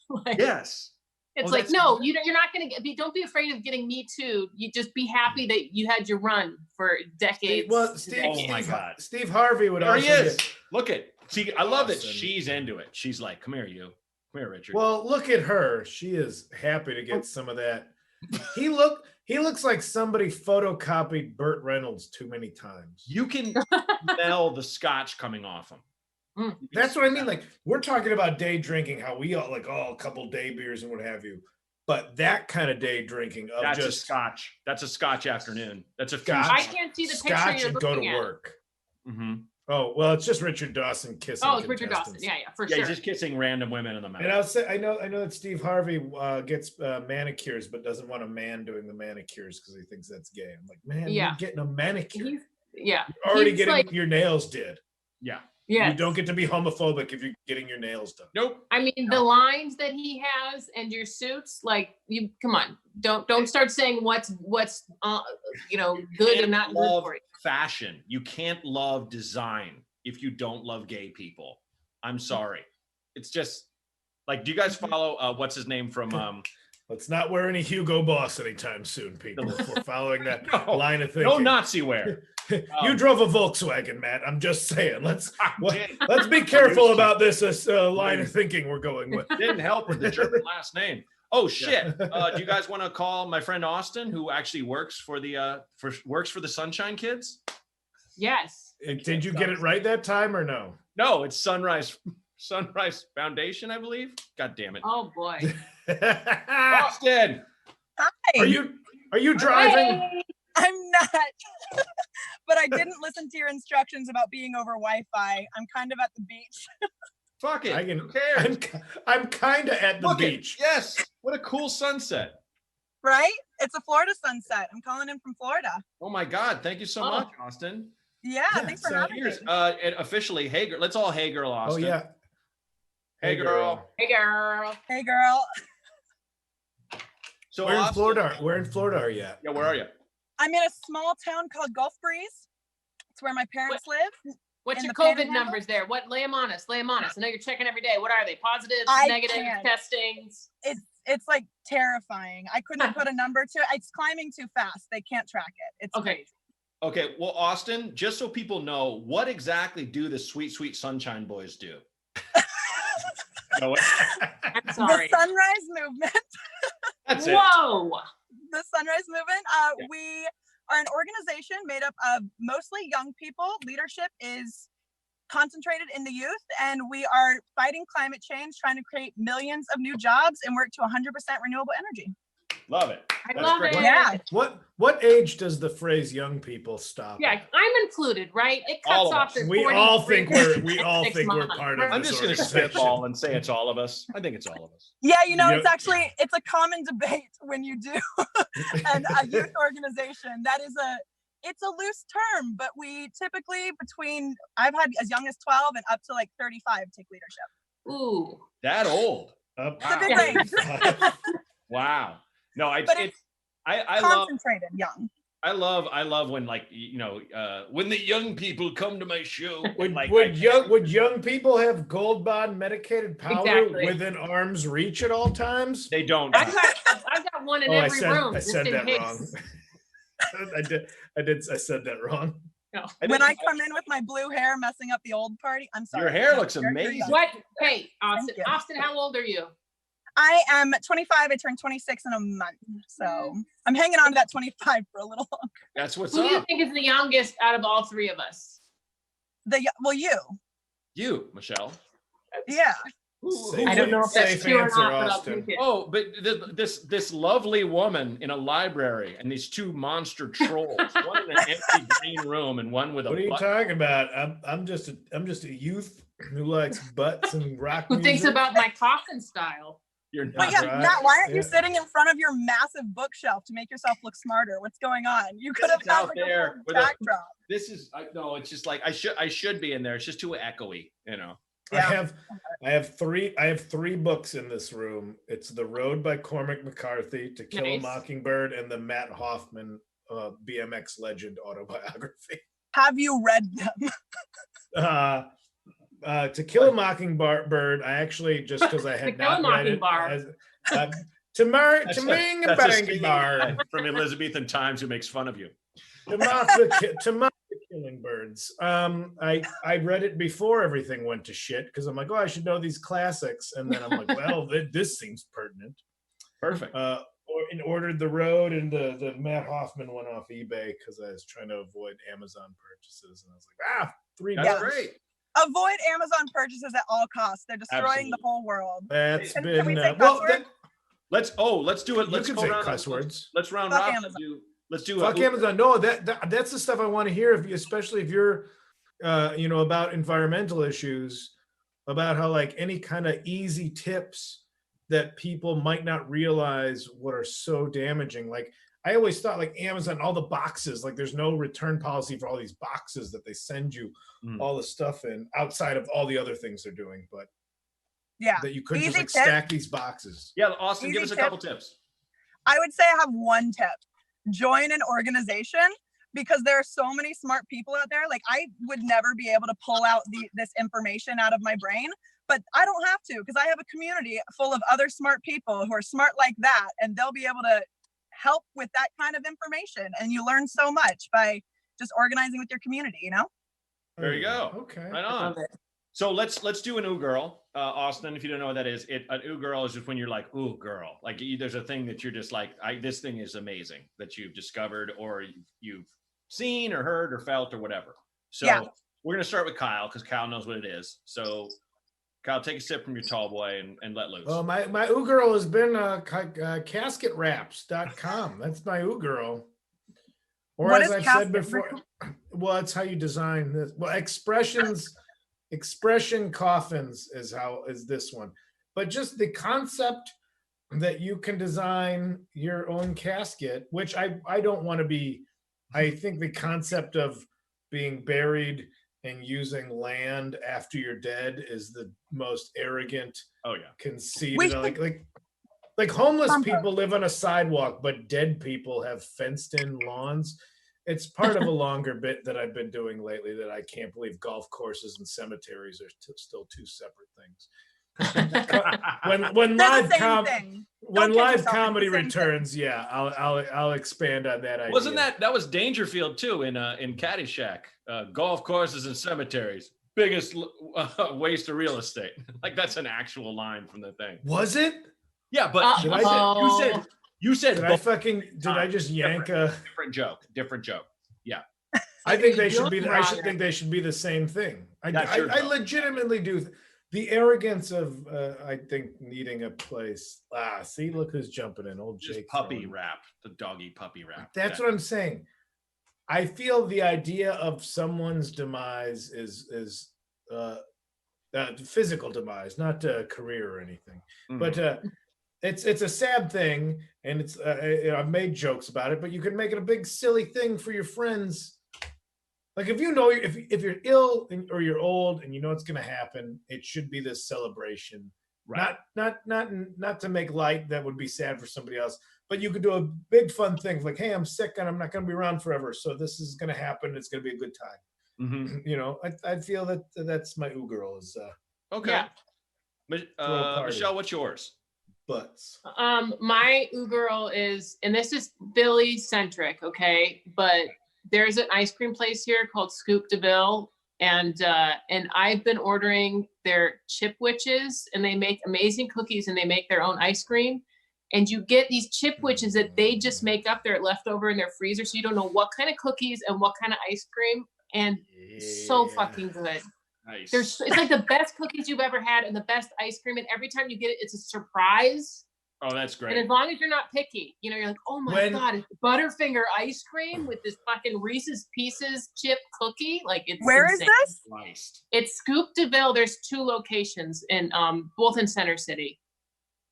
Like, yes. It's like, no, you're not going to don't be afraid of getting Me Too. You just be happy that you had your run for decades. Well, oh my God. Steve Harvey would there also. He is. Look at, see, I love that she's into it. She's like, come here, Richard. Well, look at her. She is happy to get some of that. He looks like somebody photocopied Burt Reynolds too many times. You can smell the scotch coming off him. That's what I mean. Like, we're talking about day drinking, how we all like, a couple day beers and what have you. But that kind of day drinking of that's just a scotch. That's a scotch afternoon. That's a scotch. I can't see the picture scotch you're and go looking to at. work. Mm-hmm. Oh, well, it's just Richard Dawson kissing. Oh, it's Richard Dawson. Yeah, for sure. He's just kissing random women in the mouth. And I'll say, I know that Steve Harvey gets manicures, but doesn't want a man doing the manicures because he thinks that's gay. I'm like, man, you're getting a manicure. You're already getting your nails did. Yeah. Yeah. You don't get to be homophobic if you're getting your nails done. Nope. I mean, the lines that he has and your suits, like, you come on, don't start saying what's good and not good for you. Fashion. You can't love design if you don't love gay people. I'm sorry. It's just like, do you guys follow what's his name from Let's not wear any Hugo Boss anytime soon, people. If we're following that line of thinking. No Nazi wear. You drove a Volkswagen, Matt. I'm just saying. Let's be careful about this line of thinking we're going with. Didn't help with the German last name. Oh shit! Do you guys want to call my friend Austin, who actually works for the Sunshine Kids? Yes. Did you get it right that time or no? No, it's Sunrise Foundation, I believe. God damn it! Oh boy. Austin. Hi. Are you driving? Hey. I'm not. But I didn't listen to your instructions about being over Wi-Fi. I'm kind of at the beach. Fuck it. Who cares? I'm kind of at the beach. Yes. What a cool sunset. Right? It's a Florida sunset. I'm calling in from Florida. Oh my God. Thank you so much, Austin. Yeah, thanks for having me. And officially, hey girl. Let's all hey girl Austin. Oh yeah. Hey girl. Hey girl. Hey girl. So where Austin, in Florida are you at? Yeah, where are you? I'm in a small town called Gulf Breeze. It's where my parents live. What's your COVID numbers there? Lay them on us. I know you're checking every day. What are they? Positives, negatives, testings? It's like terrifying. I couldn't put a number to it. It's climbing too fast. They can't track it. It's okay. Crazy. Okay, well, Austin, just so people know, what exactly do the Sweet Sweet Sunshine Boys do? I'm sorry. The Sunrise Movement. That's it. Whoa. The Sunrise Movement. We are an organization made up of mostly young people. Leadership is concentrated in the youth, and we are fighting climate change, trying to create millions of new jobs and work to 100% renewable energy. Love it. I love it. Yeah. What age does the phrase "young people" stop? Yeah, at? I'm included, right? It All cuts of off us. their We 40, all think we're 6 months. part of I'm this just going to organization. spitball and say it's all of us. I think it's all of us. Yeah, Yep. it's a common debate when you do a youth organization. It's a loose term, but we typically I've had as young as 12 and up to like 35 take leadership. Ooh. That old. Up. It's a big range. Wow. No, I But it's I love concentrated young. I love when like when the young people come to my show. Would young people have Gold Bond medicated powder Exactly. within arm's reach at all times? They don't. I've got one in every room. I just said in that case. wrong. I said that wrong. When I come in with my blue hair messing up the old party, I'm sorry. Your hair No, looks you're amazing. young. What? Hey, Austin. Thank you. Austin, how old are you? I am 25. I turned 26 in a month. So I'm hanging on to that 25 for a little longer. That's what's Who do you up. think is the youngest out of all three of us? You. You, Michelle. Yeah. Safe- I don't know if that's safe true or answer, not, but I'll Austin. take it. Oh, but this lovely woman in a library and these two monster trolls, one in an empty green room and one with a What are you butt- talking about? I'm just a youth who likes butts and rock Who music. thinks about my coffin style? You're But not yeah, right. Matt, why aren't Yeah. you sitting in front of your massive bookshelf to make yourself look smarter? What's going on? You could have It's had out like there a with a- full backdrop. This is no, it's just like I should be in there. It's just too echoey, Yeah. I have three books in this room. It's The Road by Cormac McCarthy, To Kill a Nice. Mockingbird, and the Matt Hoffman BMX legend autobiography. Have you read them? To Kill a Mockingbird, I actually, just because I To had Kill a not read it, Mockingbird. to Ming That's a a Bang Bar. from Elizabethan Times who makes fun of you. To mock the killing birds. I read it before everything went to shit because I'm like, oh, I should know these classics, and then I'm like, well, this seems pertinent. Perfect. Ordered The Road, and the Matt Hoffman one off eBay because I was trying to avoid Amazon purchases, and I was like, $3. That's Yeah. great. Avoid Amazon purchases at all costs. They're destroying Absolutely. the whole world. That's Can been we say well. cuss words? Let's do it. You Let's can go say around. cuss words. Let's round Fuck robin. Amazon. Let's do Fuck it. Amazon. No, that's the stuff I want to hear. Especially if you're, about environmental issues, about how like any kind of easy tips that people might not realize what are so damaging. Like I always thought, like Amazon, all the boxes, like there's no return policy for all these boxes that they send you all the stuff in outside of all the other things they're doing, but Yeah. that you could just Easy like tip. stack these boxes. Yeah, Austin, give Easy us a tip. couple tips. I would say I have one tip. Join an organization because there are so many smart people out there. Like I would never be able to pull out this information out of my brain, but I don't have to because I have a community full of other smart people who are smart like that, and they'll be able to help with that kind of information. And you learn so much by just organizing with your community, There you go. Okay. Right I on. love it. So let's do an ooh girl, Austin. If you don't know what that is, an ooh girl is just when you're like ooh girl, like there's a thing that you're just like, this thing is amazing that you've discovered or you've seen or heard or felt or whatever. So Yeah. we're gonna start with Kyle because Kyle knows what it is. So Kyle, take a sip from your tall boy and let loose. Well, my ooh girl has been casketwraps.com. That's my ooh girl. Or What as is I've said casket before, well, it's how you design this. Well, expression coffins is this one. But just the concept that you can design your own casket, which I don't want to be. I think the concept of being buried and using land after you're dead is the most arrogant, Oh yeah. conceited. Like homeless Compost. people live on a sidewalk, but dead people have fenced-in lawns. It's part of a longer bit that I've been doing lately that I can't believe golf courses and cemeteries are still two separate things. When They're live the same thing. when Don't kid live yourself, comedy it's the same returns, yeah, I'll expand on that idea. Wasn't that was Dangerfield too in Caddyshack? Golf courses and cemeteries, biggest waste of real estate. Like that's an actual line from the thing. Was it? Yeah, but Did you said Did I just yank a? different joke. I think they should You're be. I wrong. should think they should be the same thing. That's your I job. legitimately do. the arrogance of I think needing a place. See, look who's jumping in. Old Just Jake. puppy throwing- rap, the doggy puppy rap. That's what I'm saying. I feel the idea of someone's demise is physical demise, not a career or anything. But it's a sad thing, and it's I've made jokes about it. But you can make it a big silly thing for your friends. Like if you know if you're ill or you're old and you know it's going to happen, it should be this celebration. Right. Not to make light that would be sad for somebody else, but you could do a big fun thing like, hey, I'm sick and I'm not going to be around forever, so this is going to happen. It's going to be a good time. You know, I feel that that's my ooh girl is. Okay. Yeah. Michelle, what's yours? Butts. My ooh girl is, and this is Philly centric, okay, but there's an ice cream place here called Scoop DeVille, and I've been ordering their chip witches, and they make amazing cookies, and they make their own ice cream, and you get these chip witches that they just make up. They're left over in their freezer, so you don't know what kind of cookies and what kind of ice cream, and so fucking good. Nice. It's like the best cookies you've ever had and the best ice cream, and every time you get it, it's a surprise. Oh, that's great. And as long as you're not picky, you know, you're like, oh my God, it's Butterfinger ice cream with this fucking Reese's Pieces chip cookie. Like, it's Where insane. is this? It's Scoop DeVille. There's 2 locations in both in Center City.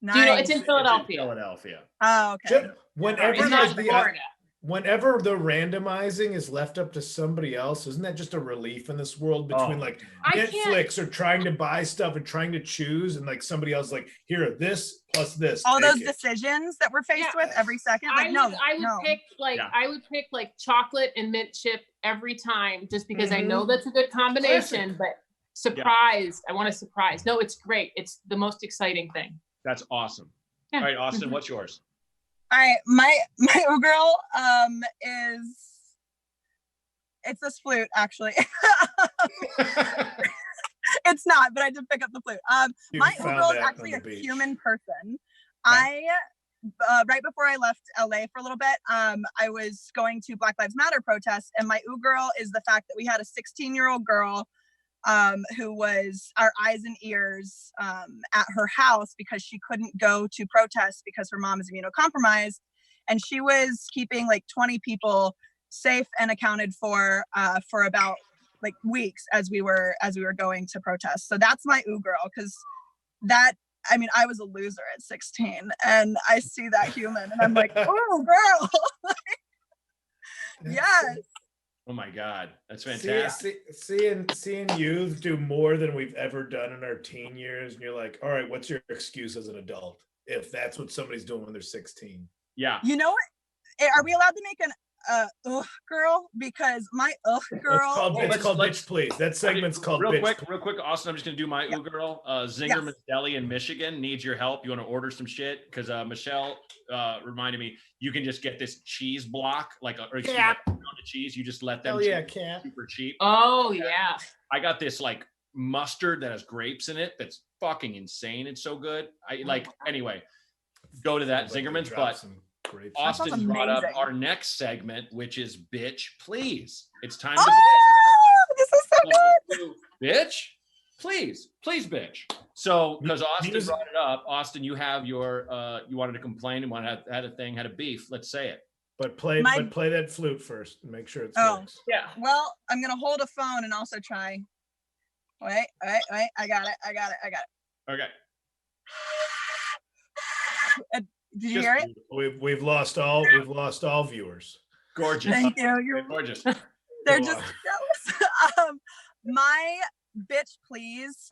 Nice. Do you know it's in Philadelphia? Philadelphia. Oh, okay. Whenever It's not the Florida. whenever the randomizing is left up to somebody else, isn't that just a relief in this world between like Netflix or trying to buy stuff and trying to choose and like somebody else like, here, this plus this. All those decisions that we're faced with every second. Like, I would pick like chocolate and mint chip every time just because I know that's a good combination. Classic. But surprise, I want a surprise. No, it's great. It's the most exciting thing. That's awesome. Yeah. All right, Austin, what's yours? All right, my ooh girl it's this flute actually. It's not, but I did pick up the flute. My ooh girl is actually a human person. I right before I left LA for a little bit, I was going to Black Lives Matter protests, and my ooh girl is the fact that we had a 16-year-old girl who was our eyes and ears at her house because she couldn't go to protests because her mom is immunocompromised, and she was keeping like 20 people safe and accounted for about like weeks as we were going to protest. So that's my ooh girl, because that, I mean, I was a loser at 16 and I see that human and I'm like, ooh girl. Yes. Oh my God, that's fantastic. Seeing you do more than we've ever done in our teen years, and you're like, all right, what's your excuse as an adult if that's what somebody's doing when they're 16? Yeah. You know what? Are we allowed to make an ugh girl? Because my ugh girl. It's called Bitch Please. That segment's called real Bitch quick, Austin. I'm just gonna do my ooh girl. Zingerman's Deli in Michigan needs your help. You want to order some shit? Because Michelle reminded me, you can just get this cheese block, like a pound of cheese. You just let them. Super cheap. Oh yeah. I got this like mustard that has grapes in it. That's fucking insane. It's so good. Anyway, go to that Zingerman's. But Austin brought up our next segment, which is Bitch Please. It's time to this is so good. Bitch, please, bitch. So, because Austin brought it up, Austin, you have your, you wanted to complain and had a beef. Let's say it. But play that flute first and make sure it works. Yeah. Well, I'm gonna hold a phone and also try. Wait. I got it. Okay. Did you hear it? We've lost all viewers. Gorgeous. Thank you. You're gorgeous. They're just jealous. My bitch please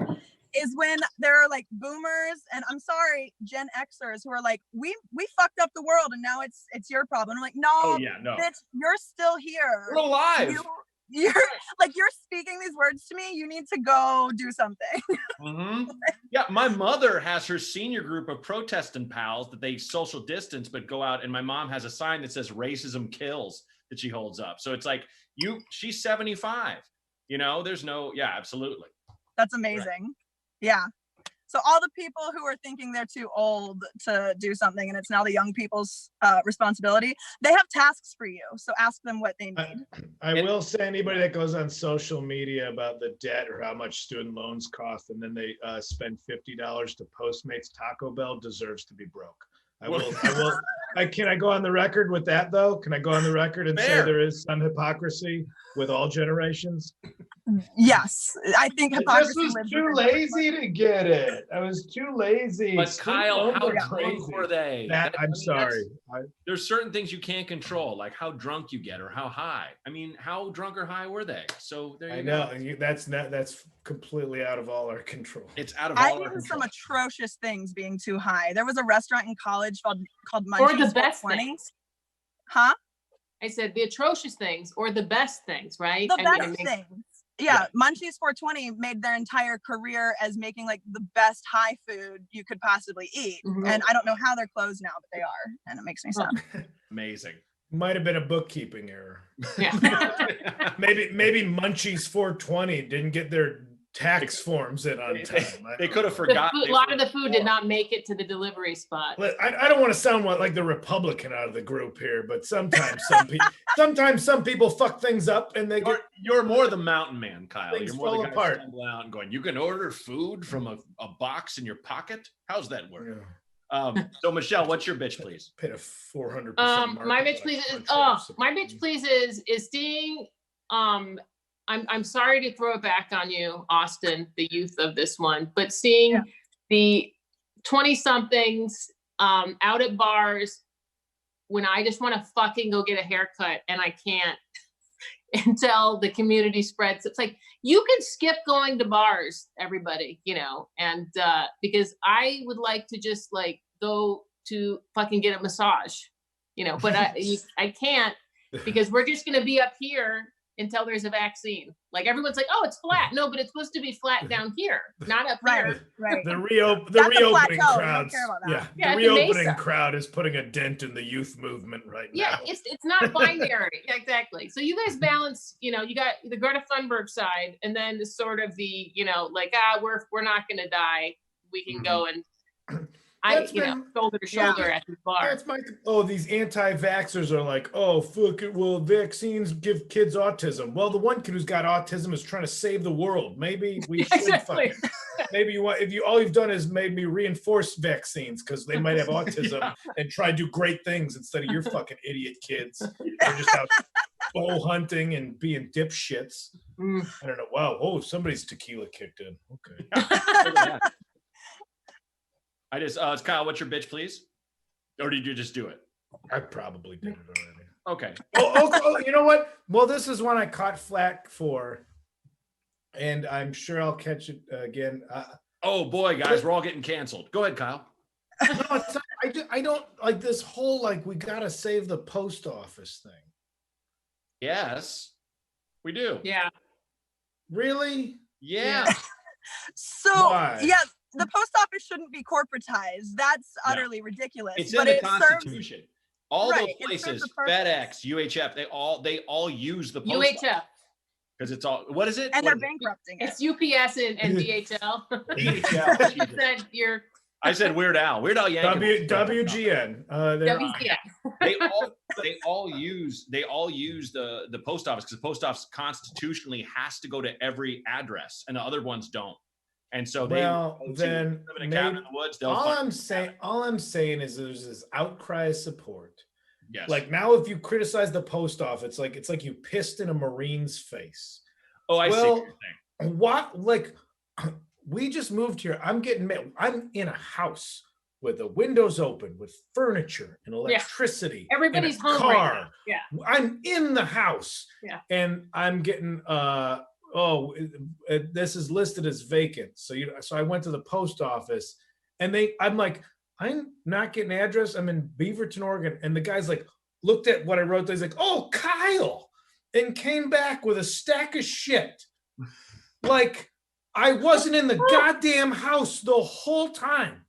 is when there are like boomers and I'm sorry, Gen Xers who are like, we fucked up the world and now it's your problem. I'm like, no, bitch, you're still here. We're alive. You're speaking these words to me. You need to go do something. Mm-hmm. Yeah, my mother has her senior group of protesting pals that they social distance but go out, and my mom has a sign that says "Racism kills" that she holds up. So it's like she's 75. You know, there's no, absolutely. That's amazing. Right. Yeah. So all the people who are thinking they're too old to do something and it's now the young people's responsibility, they have tasks for you. So ask them what they need. I will say anybody that goes on social media about the debt or how much student loans cost and then they spend $50 to Postmates Taco Bell deserves to be broke. Can I go on the record with that though? Can I go on the record and say there is some hypocrisy with all generations? Yes, I think hypocrisy. I was too lazy to get it. I was too lazy. But Kyle, how drunk were they? I'm sorry. There's certain things you can't control, like how drunk you get or how high. I mean, how drunk or high were they? So there you go. I know that's completely out of all our control. It's out of all our control. I've eaten some atrocious things being too high. There was a restaurant in college called Munchies. Or the best things. Huh? I said the atrocious things or the best things, right? The best things. Yeah, Munchies 420 made their entire career as making like the best high food you could possibly eat. And I don't know how they're closed now, but they are. And it makes me sad. Amazing. Might have been a bookkeeping error. Yeah. maybe Munchies 420 didn't get their tax forms in on time. They could have forgotten. A lot of the food did not make it to the delivery spot. I don't want to sound like the Republican out of the group here, but sometimes some people fuck things up and you're more the mountain man, Kyle. You're more the guy apart. stumbling out and going, you can order food from a box in your pocket? How's that work? Yeah. So Michelle, what's your bitch please? Paid a 400%. My bitch please is seeing I'm sorry to throw it back on you, Austin, the youth of this one, but seeing the 20-somethings out at bars when I just want to fucking go get a haircut and I can't until the community spreads. It's like, you can skip going to bars, everybody, and because I would like to just like go to fucking get a massage, but I can't because we're just going to be up here until there's a vaccine. Like everyone's like, oh, it's flat. No, but it's supposed to be flat down here, not up here. Right. The reopening crowd. The reopening crowd is putting a dent in the youth movement right now. Yeah, it's not binary. Exactly. So you guys balance, you got the Greta Thunberg side and then the sort of the, we're not gonna die. We can go and shoulder to shoulder at the bar. These anti-vaxxers are like, oh, fuck it. Well, vaccines give kids autism. Well, the one kid who's got autism is trying to save the world. Maybe we should maybe all you've done is made me reinforce vaccines because they might have autism and try to do great things instead of your fucking idiot kids. They're just out bow hunting and being dipshits. I don't know. Wow. Oh, somebody's tequila kicked in. Okay. Kyle, what's your bitch, please? Or did you just do it? I probably did it already. Okay. Oh, you know what? Well, this is one I caught flack for, and I'm sure I'll catch it again. Oh boy, guys, we're all getting canceled. Go ahead, Kyle. No, it's not, I don't like this whole we gotta save the post office thing. Yes, we do. Yeah. Really? Yeah. So Why? the post office shouldn't be corporatized. That's utterly ridiculous. It's in the Constitution. All those places, FedEx, UHF, they all use the post office. UHF. Because it's all, what is it? And they're bankrupting it. It's UPS and DHL. DHL. I said Weird Al. Weird Al Yankovic. WGN. They all use the post office because the post office constitutionally has to go to every address, and the other ones don't. And so live in a cabin in the woods. All I'm saying is there's this outcry of support. Yes. Like now, if you criticize the post office, it's like you pissed in a Marine's face. Oh, I see what you're saying. What? Like, we just moved here. I'm I'm in a house with the windows open, with furniture and electricity. Everybody's home car. right now. Yeah. I'm in the house. Yeah. And I'm getting this is listed as vacant. So I went to the post office and I'm like, I'm not getting an address. I'm in Beaverton, Oregon. And the guy's like, looked at what I wrote. He's like, oh, Kyle, and came back with a stack of shit. Like I wasn't in the goddamn house the whole time.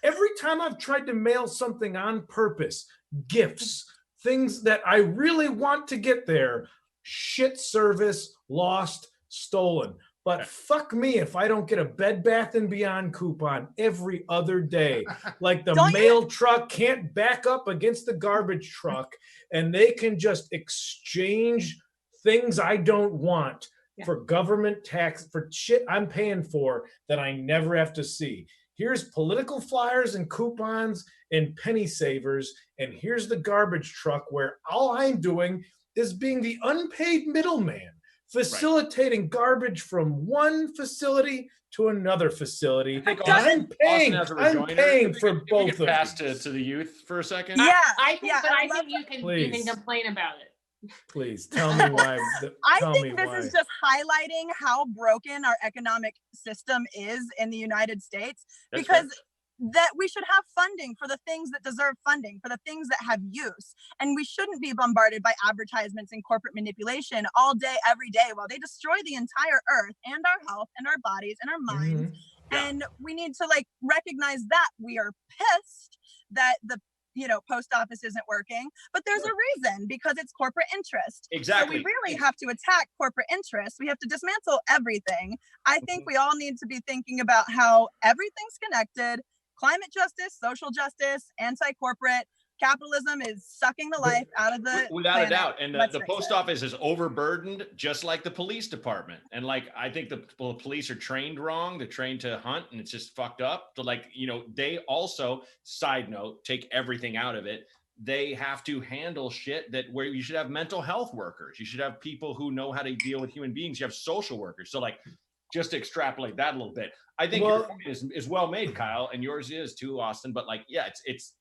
Every time I've tried to mail something on purpose, gifts, things that I really want to get there, shit service, lost, stolen. But fuck me if I don't get a Bed Bath & Beyond coupon every other day. Like the mail truck can't back up against the garbage truck, and they can just exchange things I don't want for government tax, for shit I'm paying for that I never have to see. Here's political flyers and coupons and penny savers, and here's the garbage truck where all I'm doing is being the unpaid middleman, facilitating garbage from one facility to another facility. I'm paying for both of pass to the youth for a second. Yeah, I think you can complain about it. Please tell me why. I think this is just highlighting how broken our economic system is in the United States, because that we should have funding for the things that deserve funding, for the things that have use. And we shouldn't be bombarded by advertisements and corporate manipulation all day, every day, while they destroy the entire earth and our health and our bodies and our minds. And we need to like recognize that we are pissed that the post office isn't working, but there's a reason, because it's corporate interest. Exactly. So we really have to attack corporate interest. We have to dismantle everything. I think we all need to be thinking about how everything's connected. Climate justice, social justice, anti-corporate. Capitalism is sucking the life out of the without planet. a doubt. And the post office is overburdened, just like the police department. And like, I think the police are trained wrong. They're trained to hunt, and it's just fucked up. So like, they also, side note, take everything out of it. They have to handle shit where you should have mental health workers. You should have people who know how to deal with human beings. You have social workers. So like, just to extrapolate that a little bit, I think your point is well made, Kyle, and yours is too, Austin. But like, yeah, it's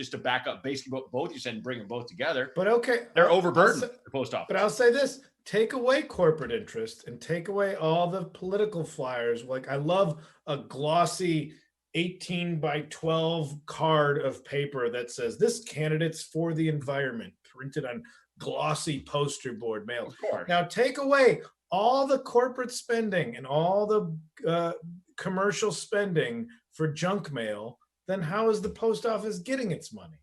to back up basically what both you said and bring them both together. But okay, they're overburdened, the post office. But I'll say this: take away corporate interest and take away all the political flyers. Like, I love a glossy 18 by 12 card of paper that says this candidate's for the environment, printed on glossy poster board mail. Of course. Now take away all the corporate spending and all the commercial spending for junk mail, then how is the post office getting its money?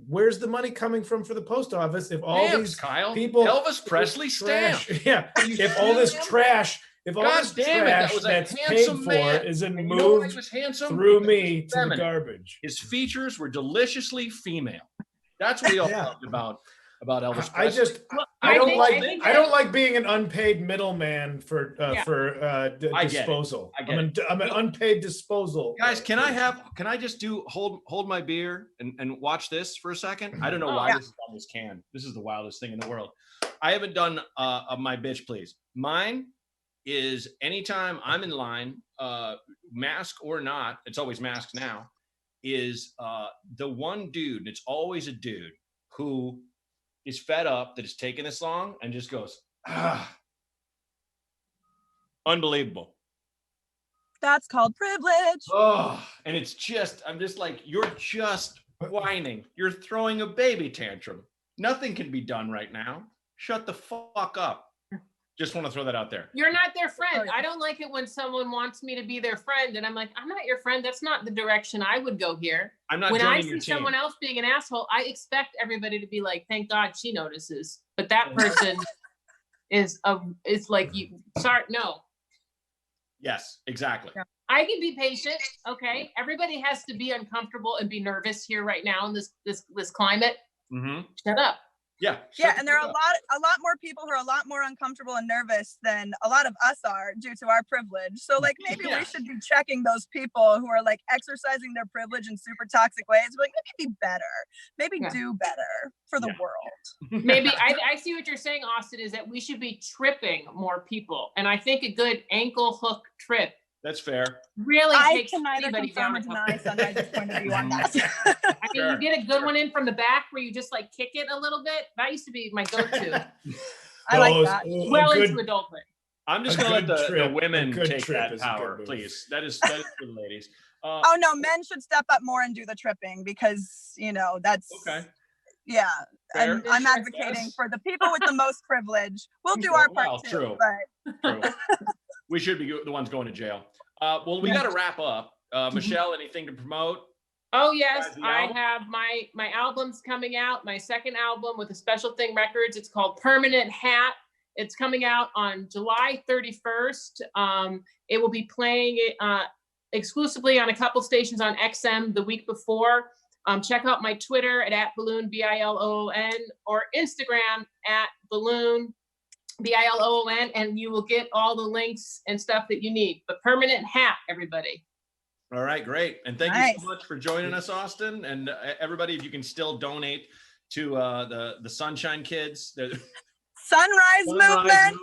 Where's the money coming from for the post office if all these people, Elvis Presley stamp. If all this trash that's paid for isn't moved through me to the garbage. His features were deliciously female. That's what we all talked about Elvis Presley. I don't like being an unpaid middleman for disposal. I'm an unpaid disposal. Guys, can I just hold my beer and watch this for a second? I don't know why this is on this can. This is the wildest thing in the world. I haven't done my bitch please. Mine is anytime I'm in line, mask or not, it's always masked now, is the one dude, and it's always a dude, who is fed up that it's taken this long and just goes, unbelievable. That's called privilege. And it's just, I'm just like, you're just whining. You're throwing a baby tantrum. Nothing can be done right now. Shut the fuck up. Just want to throw that out there. You're not their friend. I don't like it when someone wants me to be their friend and I'm like, I'm not your friend. That's not the direction I would go here. I'm not when joining I your see team. someone else being an asshole, I expect everybody to be like, thank God she notices. But that person is like, you sorry, no. Yes, exactly. Yeah. I can be patient. Okay. Everybody has to be uncomfortable and be nervous here right now in this climate. Mm-hmm. Shut up. Yeah. And there are a lot more people who are a lot more uncomfortable and nervous than a lot of us are due to our privilege. So like maybe we should be checking those people who are like exercising their privilege in super toxic ways. Like maybe be better, maybe do better for the world. Maybe I see what you're saying, Austin, is that we should be tripping more people. And I think a good ankle hook trip. That's fair. Really I can neither confirm or deny Sunrise's point of view on that. I mean, you get a good one in from the back where you just like kick it a little bit. That used to be my go-to. I like that. Into adulthood. I'm just going to let the women take that power, please. That is for the ladies. Oh no, men should step up more and do the tripping because that's okay. Yeah, fair. And I'm advocating for the people with the most privilege. We'll do our part too. True. We should be the ones going to jail. Well, we got to wrap up. Michelle, anything to promote? Oh yes, I have my album's coming out. My second album with a Special Thing Records. It's called Permanent Hat. It's coming out on July 31st. It will be playing exclusively on a couple stations on XM the week before. Check out my Twitter at Biloon, BILOON, or Instagram at Biloon, BILOON, and you will get all the links and stuff that you need. The permanent hat, everybody. All right, great. And thank you so much for joining us, Austin. And everybody, if you can still donate to the Sunshine Kids. Sunrise Movement.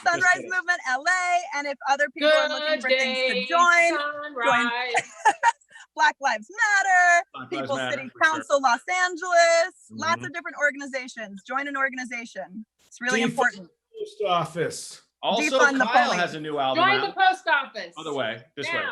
Sunrise Movement LA. And if other people are looking for things to join Black Lives Matter, People's City Council Los Angeles, lots of different organizations. Join an organization. It's really important. Post office. Also, Kyle has a new album out. Join the post office. By the way, this way.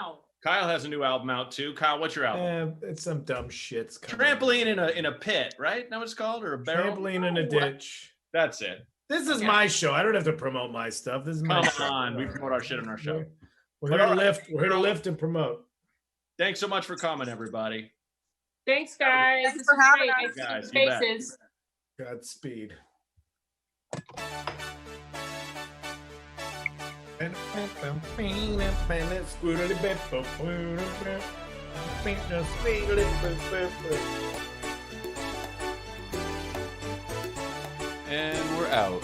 Kyle has a new album out too. Kyle, what's your album? It's some dumb shit. Trampoline in a pit, right? Is that what it's called? Or a barrel? Trampoline in a ditch. That's it. This is my show. I don't have to promote my stuff. This is my show. Come on, we promote our shit on our show. We're here to lift. We're here to lift and promote. Thanks so much for coming, everybody. Thanks, guys. Thanks for having us. Guys, faces. Godspeed. And we're out.